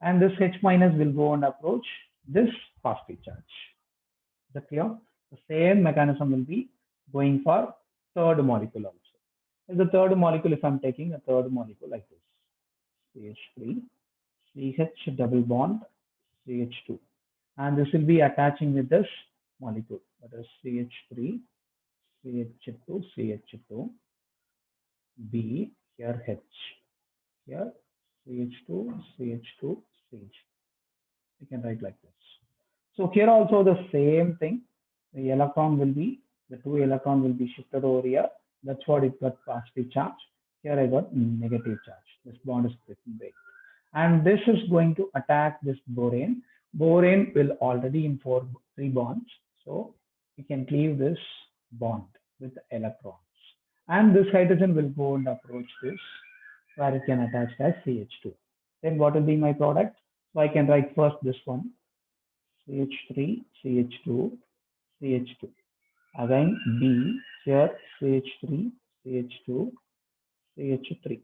And this H minus will go and approach this positive charge. Is that clear? The same mechanism will be going for third molecule also. The third molecule, if I'm taking a third molecule like this, CH3, CH double bond, CH2. And this will be attaching with this molecule. That is CH3, CH2, CH2, B, here H, here CH2, CH2, CH. You can write like this. So here also the same thing. The electron will be, the 2 electron will be shifted over here. That's what it got positive charge. Here I got negative charge. This bond is break. And this is going to attack this borane. Borane will already inform 3 bonds. So we can cleave this bond with the electrons. And this hydrogen will go and approach this where it can attach as CH2. Then what will be my product? So I can write first this one, CH3, CH2, CH2. Again B, here CH3, CH2, CH3.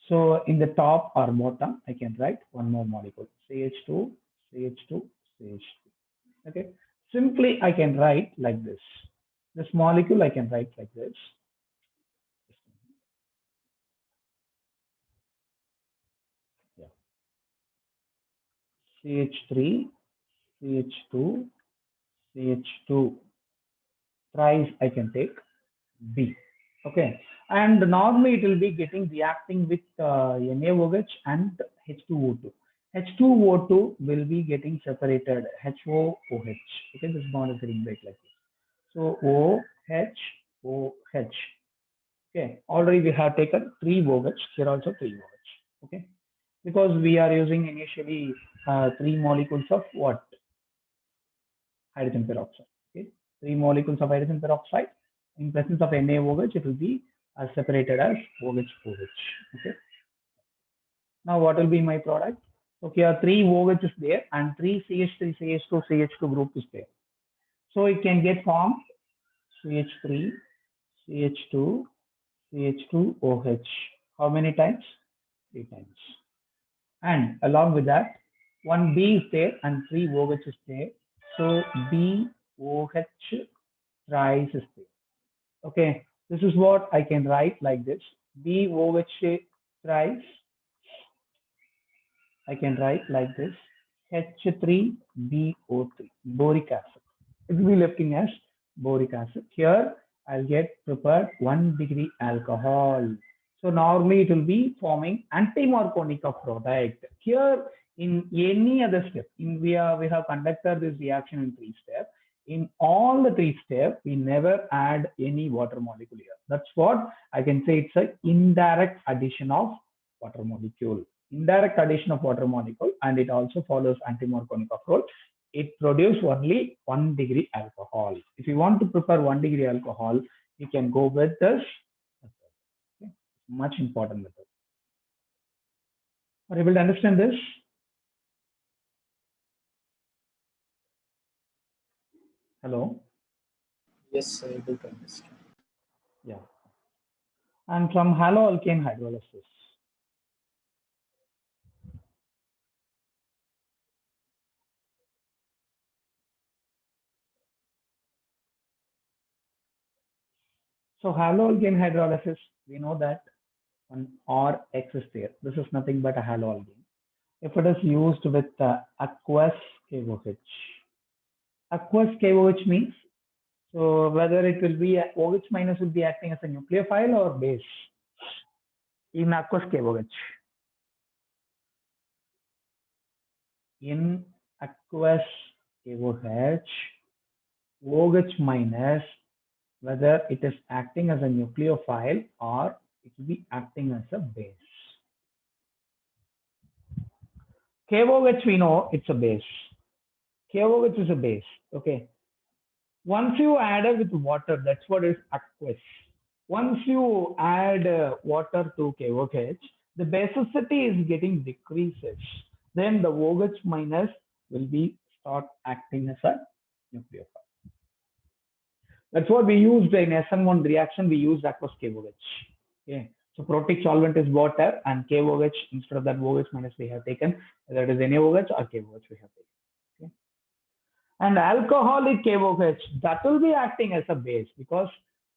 So in the top or bottom, I can write one more molecule, CH2, CH2, CH2. Okay. Simply I can write like this. This molecule I can write like this. Yeah. CH3, CH2, CH2. Thrice I can take B. Okay. And normally it will be getting reacting with NaOH and H2O2. H2O2 will be getting separated, HOOH. Okay, this bond is getting break like this. So OH, OH. Okay, already we have taken 3 OH, here also 3 OH. Okay, because we are using initially 3 molecules of what? Hydrogen peroxide. Okay, 3 molecules of hydrogen peroxide. In presence of NaOH, it will be separated as OH. Okay. Now what will be my product? So here 3 OH is there and 3 CH3, CH2, CH2 group is there. So it can get formed CH3, CH2, CH2, OH. How many times? 3 times. And along with that, 1 B is there and 3 OH is there. So BOH thrice is there. Okay, this is what I can write like this. BOH thrice. I can write like this. H3BO3, boric acid. It will be looking as boric acid. Here I'll get prepared 1 degree alcohol. So normally it will be forming antimorphonic of product. Here in any other step, we have conducted this reaction in 3 steps. In all the 3 steps, we never add any water molecule here. That's what I can say. It's an indirect addition of water molecule. Indirect addition of water molecule, and it also follows antimorphonic of role. It produces only 1 degree alcohol. If you want to prepare 1 degree alcohol, you can go with this method. Okay? Much important method. Are you able to understand this? Hello? Yes, I able to understand. Yeah. And from haloalkane hydrolysis. So haloalkane hydrolysis, we know that an Or-X is there. This is nothing but a haloalkane. If it is used with aqueous KOH. Aqueous KOH means, so whether it will be OH minus will be acting as a nucleophile or base in aqueous KOH. In aqueous KOH, OH minus, whether it is acting as a nucleophile or it will be acting as a base. KOH, we know it's a base. KOH is a base. Okay. Once you add it with water, that's what is aqueous. Once you add water to KOH, the basicity is getting decreases. Then the OH minus will be start acting as a nucleophile. That's what we used in SN1 reaction. We used aqueous KOH. Okay. So protic solvent is water and KOH, instead of that OH minus we have taken, whether it is NaOH or KOH we have taken. Okay. And alcoholic KOH, that will be acting as a base, because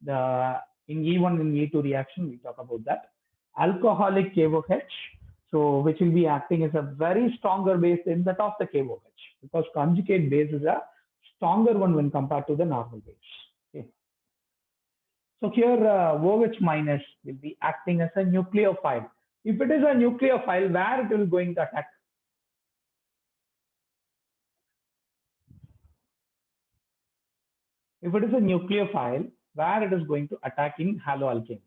in E1 and E2 reaction, we talk about that. Alcoholic KOH, so which will be acting as a very stronger base than that of the KOH, because conjugate base is a stronger one when compared to the normal base. Okay. So here OH minus will be acting as a nucleophile. If it is a nucleophile, where it will going to attack? If it is a nucleophile, where it is going to attack in haloalkane?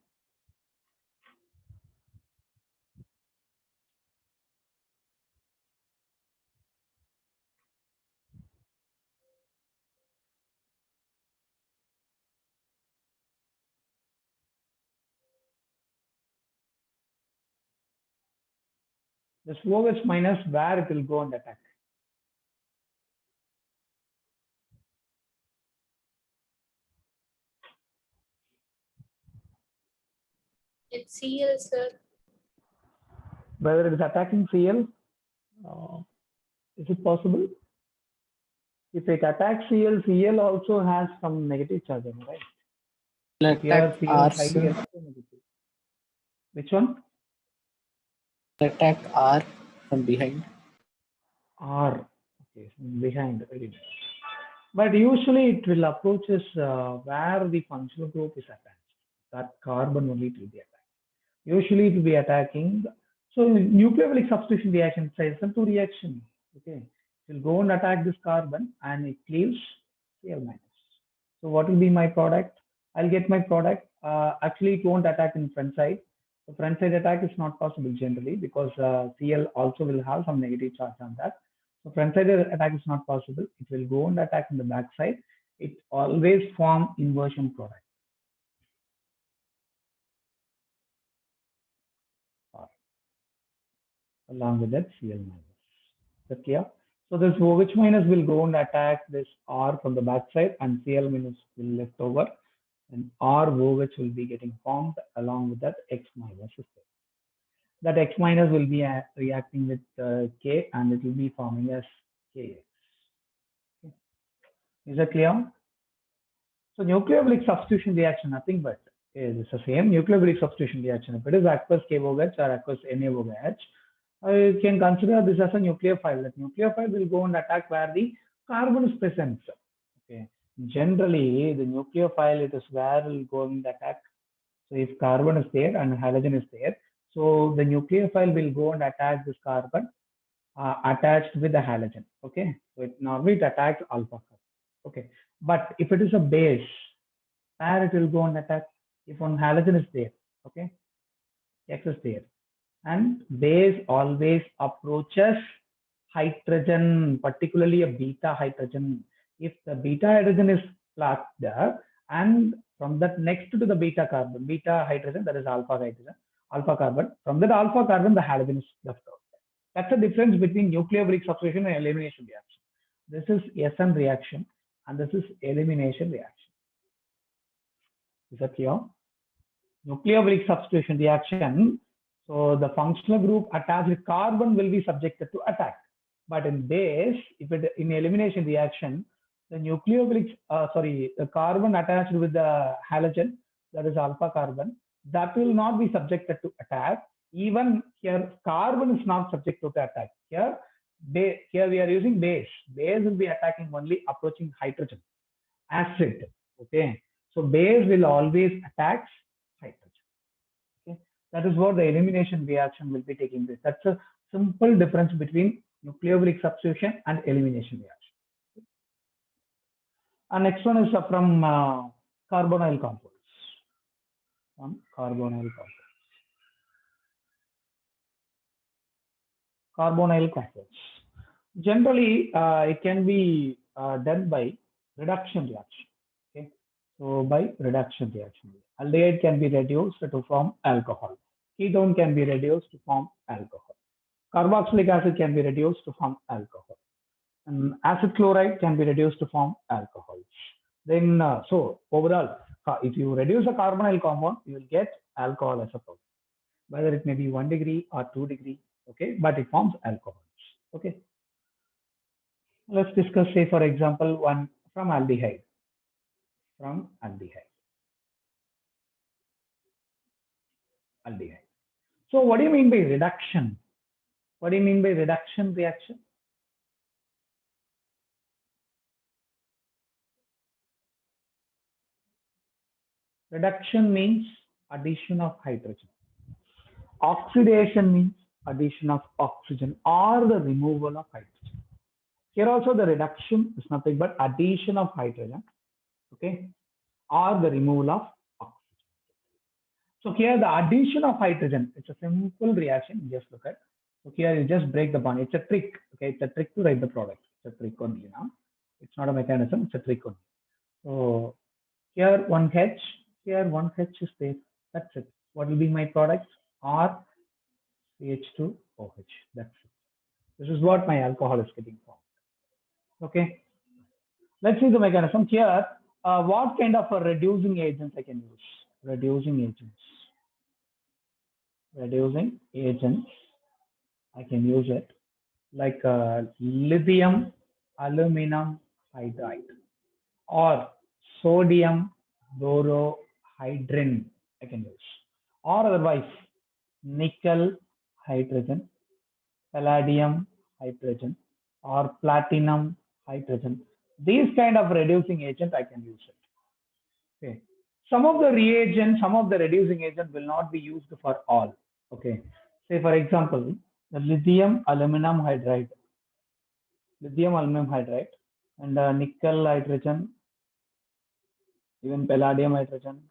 This OH minus, where it will go and attack? In Cl, sir. Whether it is attacking Cl, is it possible? If it attacks Cl, Cl also has some negative charge, right? Here Cl R, is highly sir. electronegative. Which one? Attack R from behind. R. Okay, behind. Very nice. But usually it will approaches where the functional group is attached. That carbon only it will be attacked. Usually it will be attacking. So nucleophilic substitution reaction says SN2 reaction. Okay, it will go and attack this carbon and it leaves Cl minus. So what will be my product? I'll get my product. Actually, it won't attack in front side. The front side attack is not possible generally, because Cl also will have some negative charge on that. So front side attack is not possible. It will go and attack in the back side. It always form inversion product. Along with that Cl minus. Is that clear? So this OH minus will go and attack this R from the back side, and Cl minus will left over, and R OH will be getting formed along with that X minus. That X minus will be reacting with K, and it will be forming as Kx. Okay. Is that clear? So nucleophilic substitution reaction, nothing but is the same nucleophilic substitution reaction. If it is aqueous KOH or aqueous NaOH, you can consider this as a nucleophile. That nucleophile will go and attack where the carbon is present. Okay. Generally, the nucleophile, it is where it will go and attack. So if carbon is there and halogen is there, so the nucleophile will go and attack this carbon attached with the halogen. Okay. So it normally it attacks alpha carbon. Okay. But if it is a base, where it will go and attack? If one halogen is there, okay, X is there, and base always approaches hydrogen, particularly a beta hydrogen. If the beta hydrogen is placed there, and from that next to the beta carbon, beta hydrogen, that is alpha hydrogen, alpha carbon, from that alpha carbon, the halogen is left out. That's the difference between nucleophilic substitution and elimination reaction. This is SN reaction and this is elimination reaction. Is that clear? Nucleophilic substitution reaction. So the functional group attached with carbon will be subjected to attack. But in base, if it in elimination reaction, the nucleophilic, the carbon attached with the halogen, that is alpha carbon, that will not be subjected to attack. Even here, carbon is not subject to attack. Here we are using base. Base will be attacking only approaching hydrogen. Acid. Okay. So base will always attack hydrogen. Okay. That is what the elimination reaction will be taking place. That's a simple difference between nucleophilic substitution and elimination reaction. And next one is from carbonyl compounds. From carbonyl compounds. Carbonyl compounds. Generally, it can be done by reduction reaction. Okay, so by reduction reaction, aldehyde can be reduced to form alcohol. Ketone can be reduced to form alcohol. Carboxylic acid can be reduced to form alcohol. And acid chloride can be reduced to form alcohols. Then, so overall, if you reduce a carbonyl compound, you will get alcohol as a product, whether it may be 1 degree or 2 degree. Okay, but it forms alcohols. Okay, let's discuss, say for example, one from aldehyde. From aldehyde. Aldehyde. So what do you mean by reduction? What do you mean by reduction reaction? Reduction means addition of hydrogen. Oxidation means addition of oxygen or the removal of hydrogen. Here also the reduction is nothing but addition of hydrogen, okay, or the removal of oxygen. So here the addition of hydrogen, it's a simple reaction. Just look at. So here you just break the bond. It's a trick, okay? It's a trick to write the product. It's a trick only now. It's not a mechanism. It's a trick only. So here one H, here one H is there. That's it. What will be my product? R CH2OH. That's it. This is what my alcohol is getting formed. Okay. Let's see the mechanism here. What kind of a reducing agents I can use? Reducing agents. Reducing agents. I can use it like lithium aluminum hydride or sodium borohydrin. I can use, or otherwise nickel hydrogen, palladium hydrogen, or platinum hydrogen. These kind of reducing agent I can use it. Okay. Some of the reagents, some of the reducing agent will not be used for all. Okay. Say for example, the lithium aluminum hydride, and nickel hydrogen, even palladium hydrogen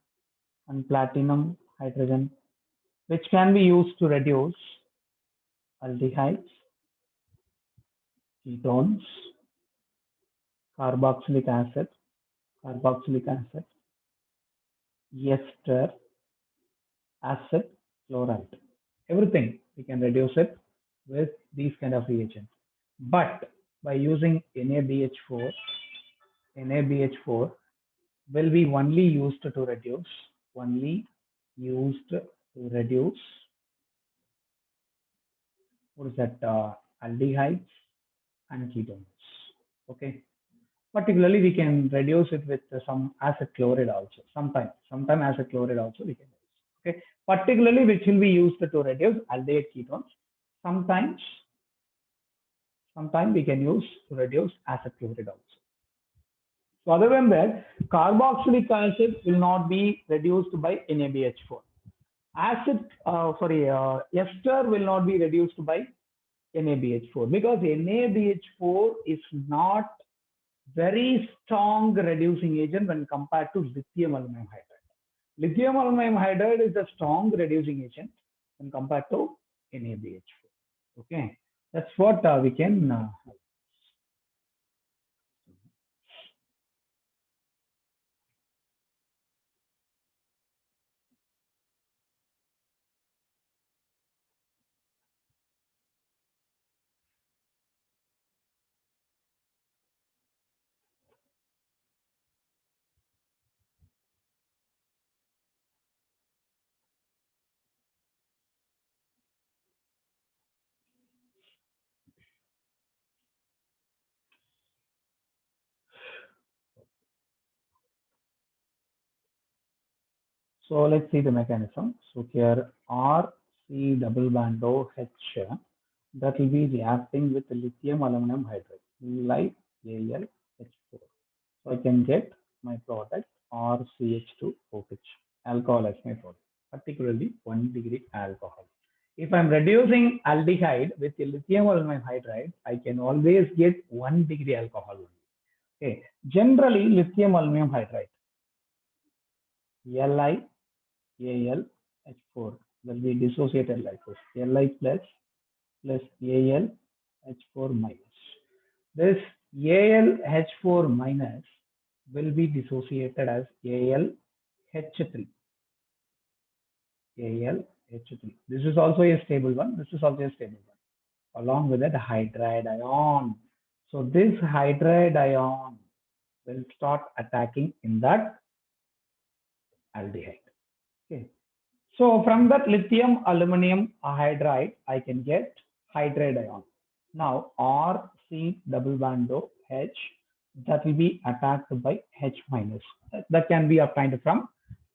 and platinum hydrogen, which can be used to reduce aldehydes, ketones, carboxylic acid, ester, acid chloride. Everything we can reduce it with these kind of reagents. But by using NaBH4 will be only used to reduce, what is that, aldehydes and ketones. Okay. Particularly, we can reduce it with some acid chloride also. Sometime acid chloride also we can use. Okay. Particularly, which will be used to reduce aldehyde ketones. Sometimes we can use to reduce acid chloride also. So other than that, carboxylic acid will not be reduced by NaBH4. Ester will not be reduced by NaBH4 because NaBH4 is not very strong reducing agent when compared to lithium aluminum hydride. Lithium aluminum hydride is a strong reducing agent when compared to NaBH4. Okay, that's what we can. So let's see the mechanism. So here RC double bond OH, that will be reacting with the lithium aluminum hydride, like AlH4. So I can get my product RCH2OH, alcohol as my product, particularly 1 degree alcohol. If I'm reducing aldehyde with the lithium aluminum hydride, I can always get 1 degree alcohol only. Okay. Generally, lithium aluminum hydride, LiAlH4, will be dissociated like this: Li plus AlH4 minus. This AlH4 minus will be dissociated as AlH3. AlH3. This is also a stable one. This is also a stable one. Along with that, hydride ion. So this hydride ion will start attacking in that aldehyde. Okay. So from that lithium aluminum hydride, I can get hydride ion. Now RC double bond H, that will be attacked by H minus. That can be obtained from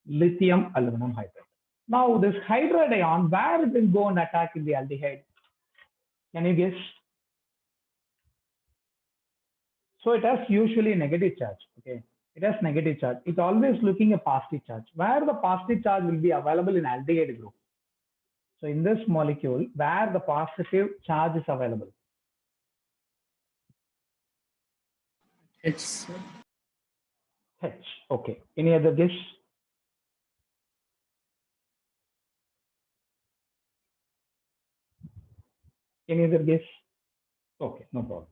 lithium aluminum hydride. Now this hydride ion, where it will go and attack in the aldehyde? Can you guess? So it has usually negative charge. Okay, it has negative charge. It's always looking a positive charge. Where the positive charge will be available in aldehyde group. So in this molecule, where the positive charge is available? H. H. Okay. Any other guess? Any other guess? Okay, no problem.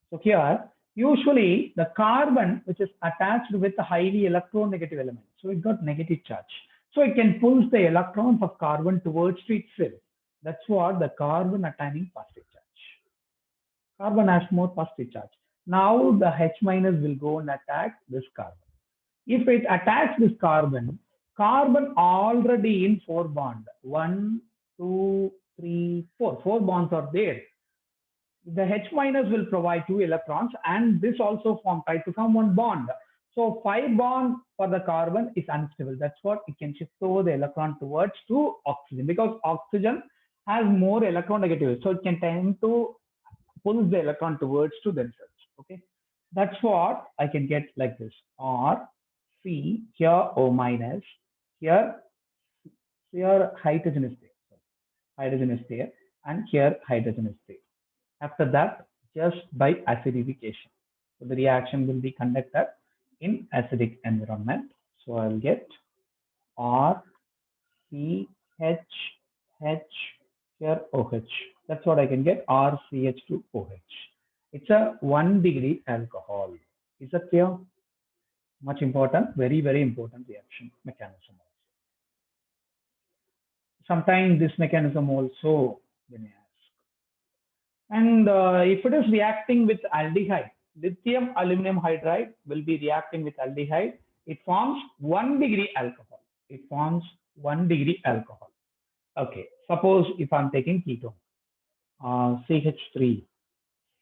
So here, usually the carbon which is attached with a highly electronegative element, so it got negative charge. So it can pull the electrons of carbon towards itself. That's what the carbon attaining positive charge. Carbon has more positive charge. Now the H minus will go and attack this carbon. If it attacks this carbon, carbon already in 4 bond. 1, 2, 3, 4. 4 bonds are there. The H minus will provide 2 electrons, and this also try to form 1 bond. So 5 bond for the carbon is unstable. That's what it can shift over the electron towards to oxygen, because oxygen has more electronegativity. So it can tend to pull the electron towards to themselves. Okay, that's what I can get like this. Or C, here O minus, here hydrogen is there. Hydrogen is there, and here hydrogen is there. After that, just by acidification. So the reaction will be conducted in acidic environment. So I'll get R, C, H, H, here OH. That's what I can get, RCH2OH. It's a 1 degree alcohol. Is that clear? Much important, very, very important reaction mechanism. Sometimes this mechanism also when asked. And if it is reacting with aldehyde, lithium aluminum hydride will be reacting with aldehyde. It forms 1 degree alcohol. It forms 1 degree alcohol. Okay, suppose if I'm taking ketone, CH3,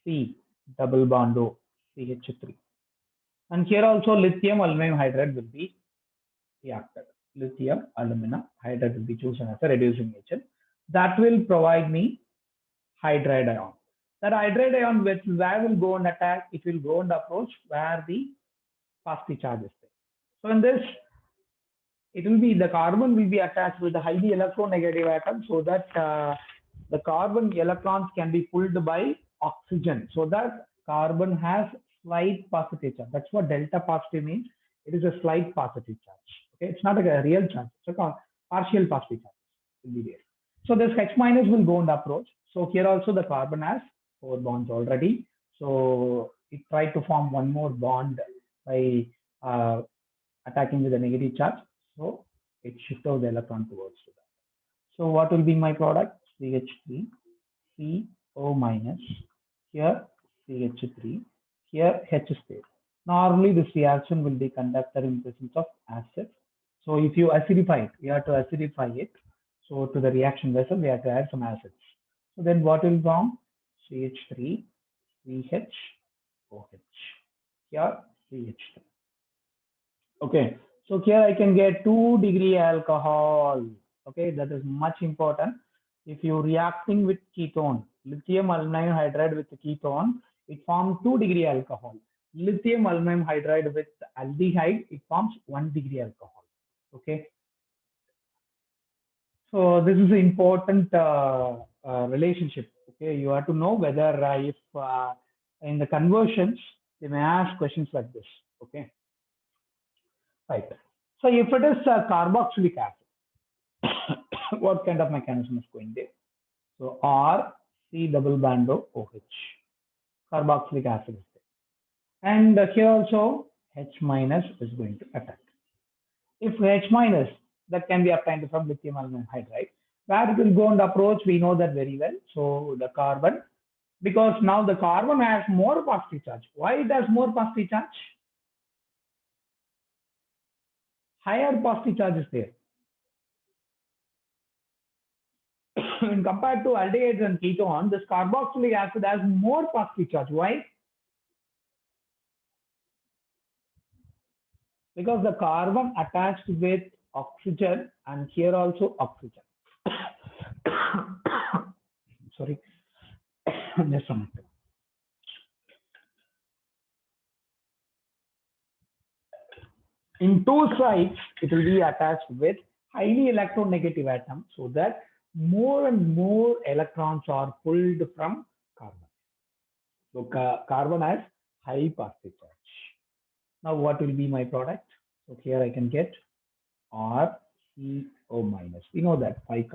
C double bond O, CH3. And here also lithium aluminum hydride will be reacted. Lithium aluminum hydride will be chosen as a reducing agent. That will provide me hydride ion. That hydride ion, where will go and attack? It will go and approach where the positive charge is there. So in this, it will be the carbon will be attached with the highly electronegative atom, so that the carbon electrons can be pulled by oxygen, so that carbon has slight positive charge. That's what delta positive means. It is a slight positive charge. Okay, it's not a real charge. It's a partial positive charge will be there. So this H minus will go and approach. So here also the carbon has 4 bonds already. So it tried to form 1 more bond by attacking with a negative charge. So it shifts over the electron towards to that. So what will be my product? CH3, CO minus, here CH3, here H state. Normally this reaction will be conducted in presence of acid. So if you acidify it, you have to acidify it. So to the reaction vessel, we have to add some acids. So then what will form? CH3, CH, OH. Here CH3. Okay. So here I can get 2-degree alcohol. Okay, that is much important. If you're reacting with ketone, lithium aluminum hydride with ketone, it forms 2-degree alcohol. Lithium aluminum hydride with aldehyde, it forms 1-degree alcohol. Okay. So this is an important relationship. Okay, you have to know whether if in the conversions they may ask questions like this. Okay, right. So if it is carboxylic acid, what kind of mechanism is going there? So R C double bond OH, carboxylic acid is there, and here also H minus is going to attack. If H minus, that can be obtained from lithium aluminum hydride. Where it will go and approach, we know that very well. So the carbon, because now the carbon has more positive charge. Why it has more positive charge? Higher positive charge is there. When compared to aldehydes and ketone, this carboxylic acid has more positive charge. Why? Because the carbon attached with oxygen, and here also oxygen. Sorry. Just a minute. In two sides, it will be attached with highly electronegative atoms, so that more and more electrons are pulled from carbon. So carbon has high positive charge. Now what will be my product? So here I can get RCO minus. We know that pi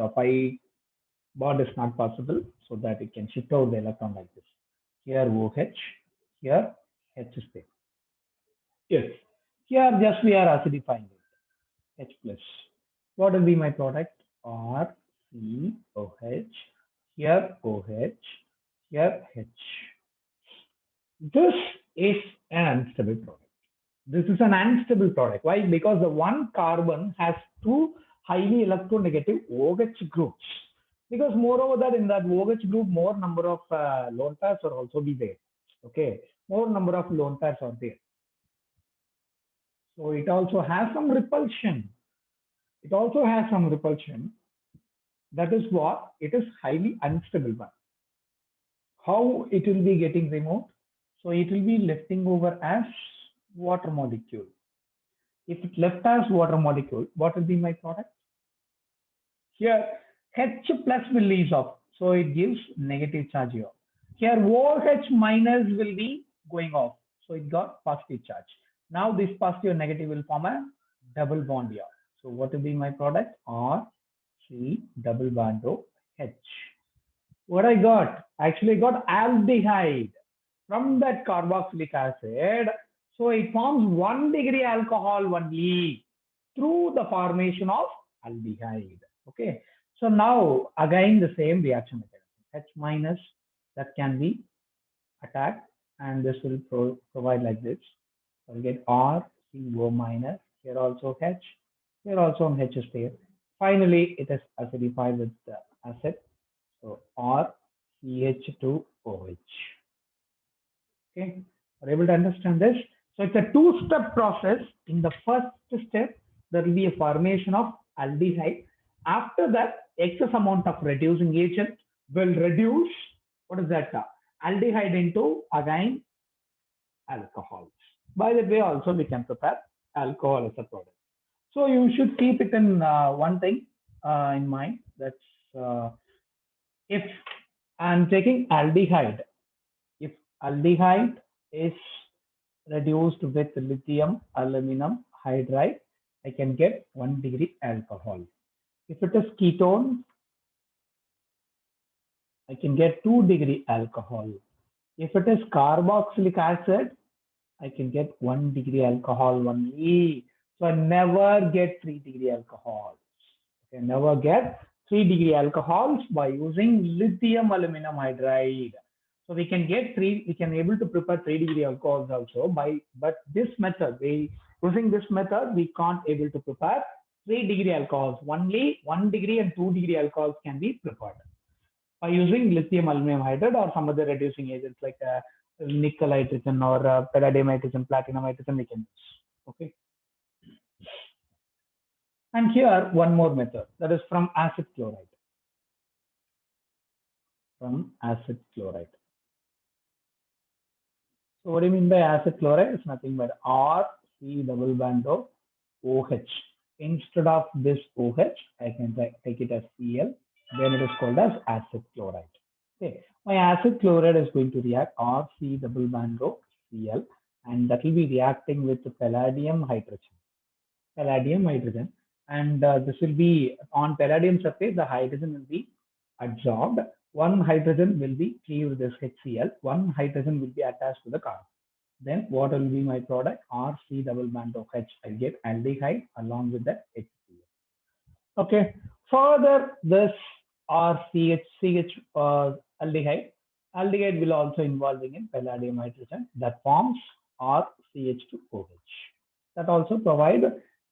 bond is not possible, so that it can shift out the electron like this. Here OH, here H is there. Yes, here just we are acidifying it. H plus. What will be my product? RCOH, here OH, here H. This is an unstable product. This is an unstable product. Why? Because the one carbon has two highly electronegative OH groups. Because moreover that in that OH group, more number of lone pairs are also be there. Okay, more number of lone pairs are there. So it also has some repulsion. It also has some repulsion. That is what it is highly unstable one. How it will be getting removed? So it will be lefting over as water molecule. If it left as water molecule, what will be my product? Here H plus will leave off, so it gives negative charge here. Here OH minus will be going off, so it got positive charge. Now this positive and negative will form a double bond here. So what will be my product? R C double bond O H. What I got? Actually I got aldehyde from that carboxylic acid. So it forms 1-degree alcohol only through the formation of aldehyde. Okay. So now again the same reaction mechanism. H minus, that can be attacked, and this will provide like this. I'll get RCO minus. Here also H. Here also H is there. Finally, it is acidified with the acid. So RCH2OH. Okay, are you able to understand this? So it's a two-step process. In the first step, there will be a formation of aldehyde. After that, excess amount of reducing agent will reduce, what is that? Aldehyde into again alcohols. By the way, also we can prepare alcohol as a product. So you should keep it in one thing in mind. That's if I'm taking aldehyde, if aldehyde is reduced with lithium aluminum hydride, I can get 1-degree alcohol. If it is ketone, I can get 2-degree alcohol. If it is carboxylic acid, I can get 1-degree alcohol only. So I never get 3-degree alcohols. Okay, never get 3-degree alcohols by using lithium aluminum hydride. So we can get we can able to prepare 3-degree alcohols also but this method, using this method, we can't able to prepare 3-degree alcohols. Only 1-degree and 2-degree alcohols can be prepared by using lithium aluminum hydride or some other reducing agents like nickel hydrogen or palladium hydrogen, platinum hydrogen we can use. Okay. And here one more method, that is from acid chloride. From acid chloride. So what do you mean by acid chloride? It's nothing but RC double bond of OH. Instead of this OH, I can take it as Cl. Then it is called as acid chloride. Okay, my acid chloride is going to react RC double bond of Cl, and that will be reacting with the palladium hydrogen. Palladium hydrogen, and this will be on palladium surface. The hydrogen will be adsorbed. One hydrogen will be cleaved this HCl. One hydrogen will be attached to the carbon. Then what will be my product? RC double bond of H. I'll get aldehyde along with that HCl. Okay. Further, this RCH aldehyde. Aldehyde will also involving in palladium hydrogen that forms RCH2OH. That also provide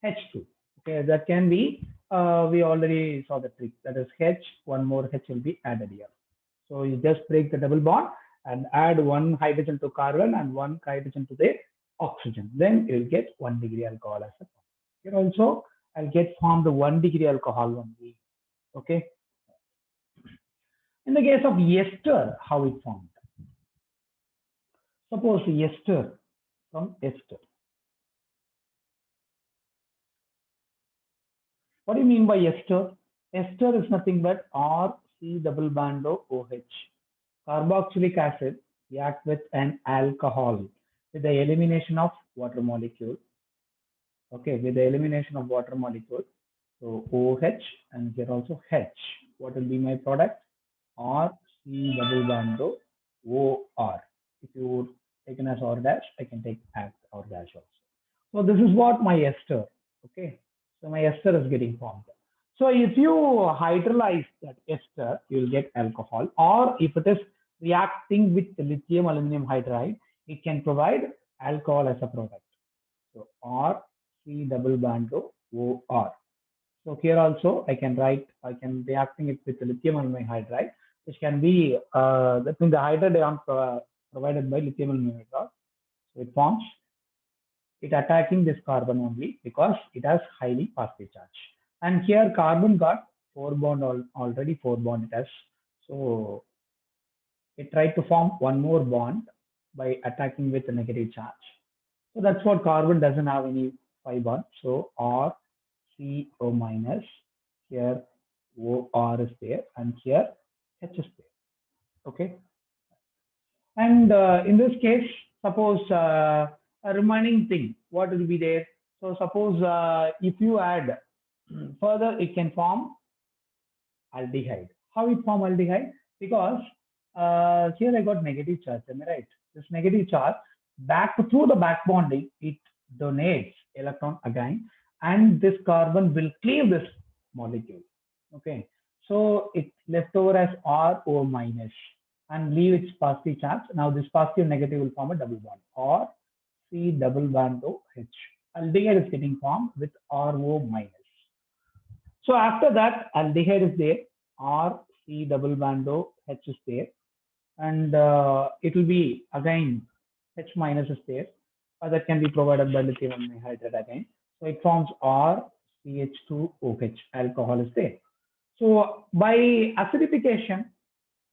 H2. Okay, that can be. We already saw the trick. That is H. One more H will be added here. So you just break the double bond and add one hydrogen to carbon and one hydrogen to the oxygen. Then you will get 1 degree alcohol as a form. Here also I'll get formed the 1 degree alcohol only. Okay. In the case of ester, how it formed? Suppose ester from ester. What do you mean by ester? Ester is nothing but RC double bond of OH. Carboxylic acid react with an alcohol with the elimination of water molecule. Okay, with the elimination of water molecule. So OH and here also H. What will be my product? RC double bond of OR. If you taken as R dash, I can take R dash also. So this is what my ester. Okay. So my ester is getting formed. So if you hydrolyze that ester, you will get alcohol. Or if it is reacting with the lithium aluminum hydride, it can provide alcohol as a product. So RC double bond OR. So here also I can reacting it with the lithium aluminum hydride, which can be that means the hydride ion provided by lithium aluminum hydride. So it forms. It attacking this carbon only because it has highly positive charge. And here carbon got 4 bond already 4 bond it has. So it tried to form one more bond by attacking with a negative charge. So that's what carbon doesn't have any 5 bond. So RCO minus, here OR is there, and here H is there. Okay. And in this case, suppose a remaining thing, what will be there? So suppose if you add further, it can form aldehyde. How it form aldehyde? Because here I got negative charge, am I right? This negative charge through the back bonding, it donates electron again, and this carbon will cleave this molecule. Okay, so it left over as RO minus and leave its positive charge. Now this positive negative will form a double bond, or C double bond OH. Aldehyde is getting formed with RO minus. So after that, aldehyde is there, RC double bond OH is there, and it will be again H minus is there. That can be provided by lithium hydride again. So it forms RCH2OH. Alcohol is there. So by acidification,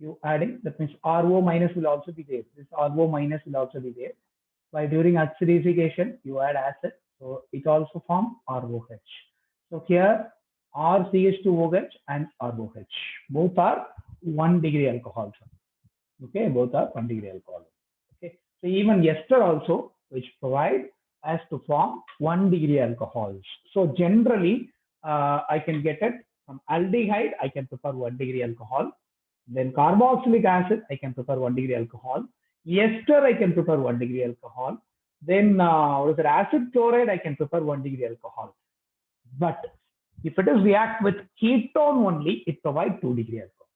you adding, that means RO minus will also be there. This RO minus will also be there. By during acidification, you add acid, so it also forms ROH. So here RCH2OH and ROH, both are 1 degree alcohols. Okay, both are 1 degree alcohol. Okay, so even ester also, which provide as to form 1 degree alcohols. So generally, I can get it from aldehyde. I can prepare 1 degree alcohol. Then carboxylic acid, I can prepare 1 degree alcohol. Ester, I can prepare 1 degree alcohol. Then acid chloride, I can prepare 1 degree alcohol. But if it is react with ketone only, it provides 2 degree alcohol.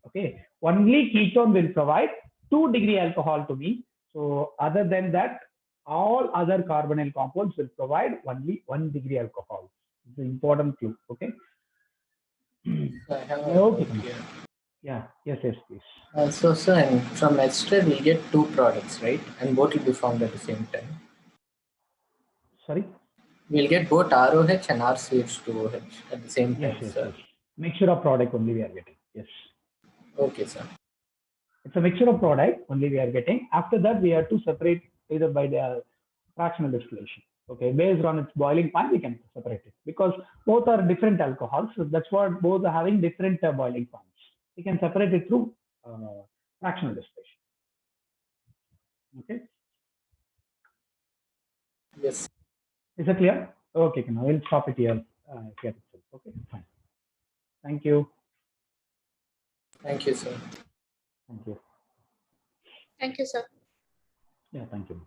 Okay, only ketone will provide 2 degree alcohol to me. So other than that, all other carbonyl compounds will provide only 1 degree alcohol. It's an important clue. Okay. I have a doubt here. Yeah. Yes. Please. So sir, from ester we get 2 products, right? And both will be formed at the same time. Sorry. We'll get both ROH and RCH2OH at the same Yes, time, yes, sir. yes. Mixture of product only we are getting. Yes. Okay, sir. It's a mixture of product only we are getting. After that, we have to separate either by the fractional distillation. Okay, based on its boiling point, we can separate it because both are different alcohols. So that's what both are having different boiling points. We can separate it through fractional distillation. Okay, Yes. is it clear? Okay, now we'll stop it here. Here itself. Okay, fine. Thank you. Thank you, sir. Thank you. Thank you, sir. Yeah, thank you.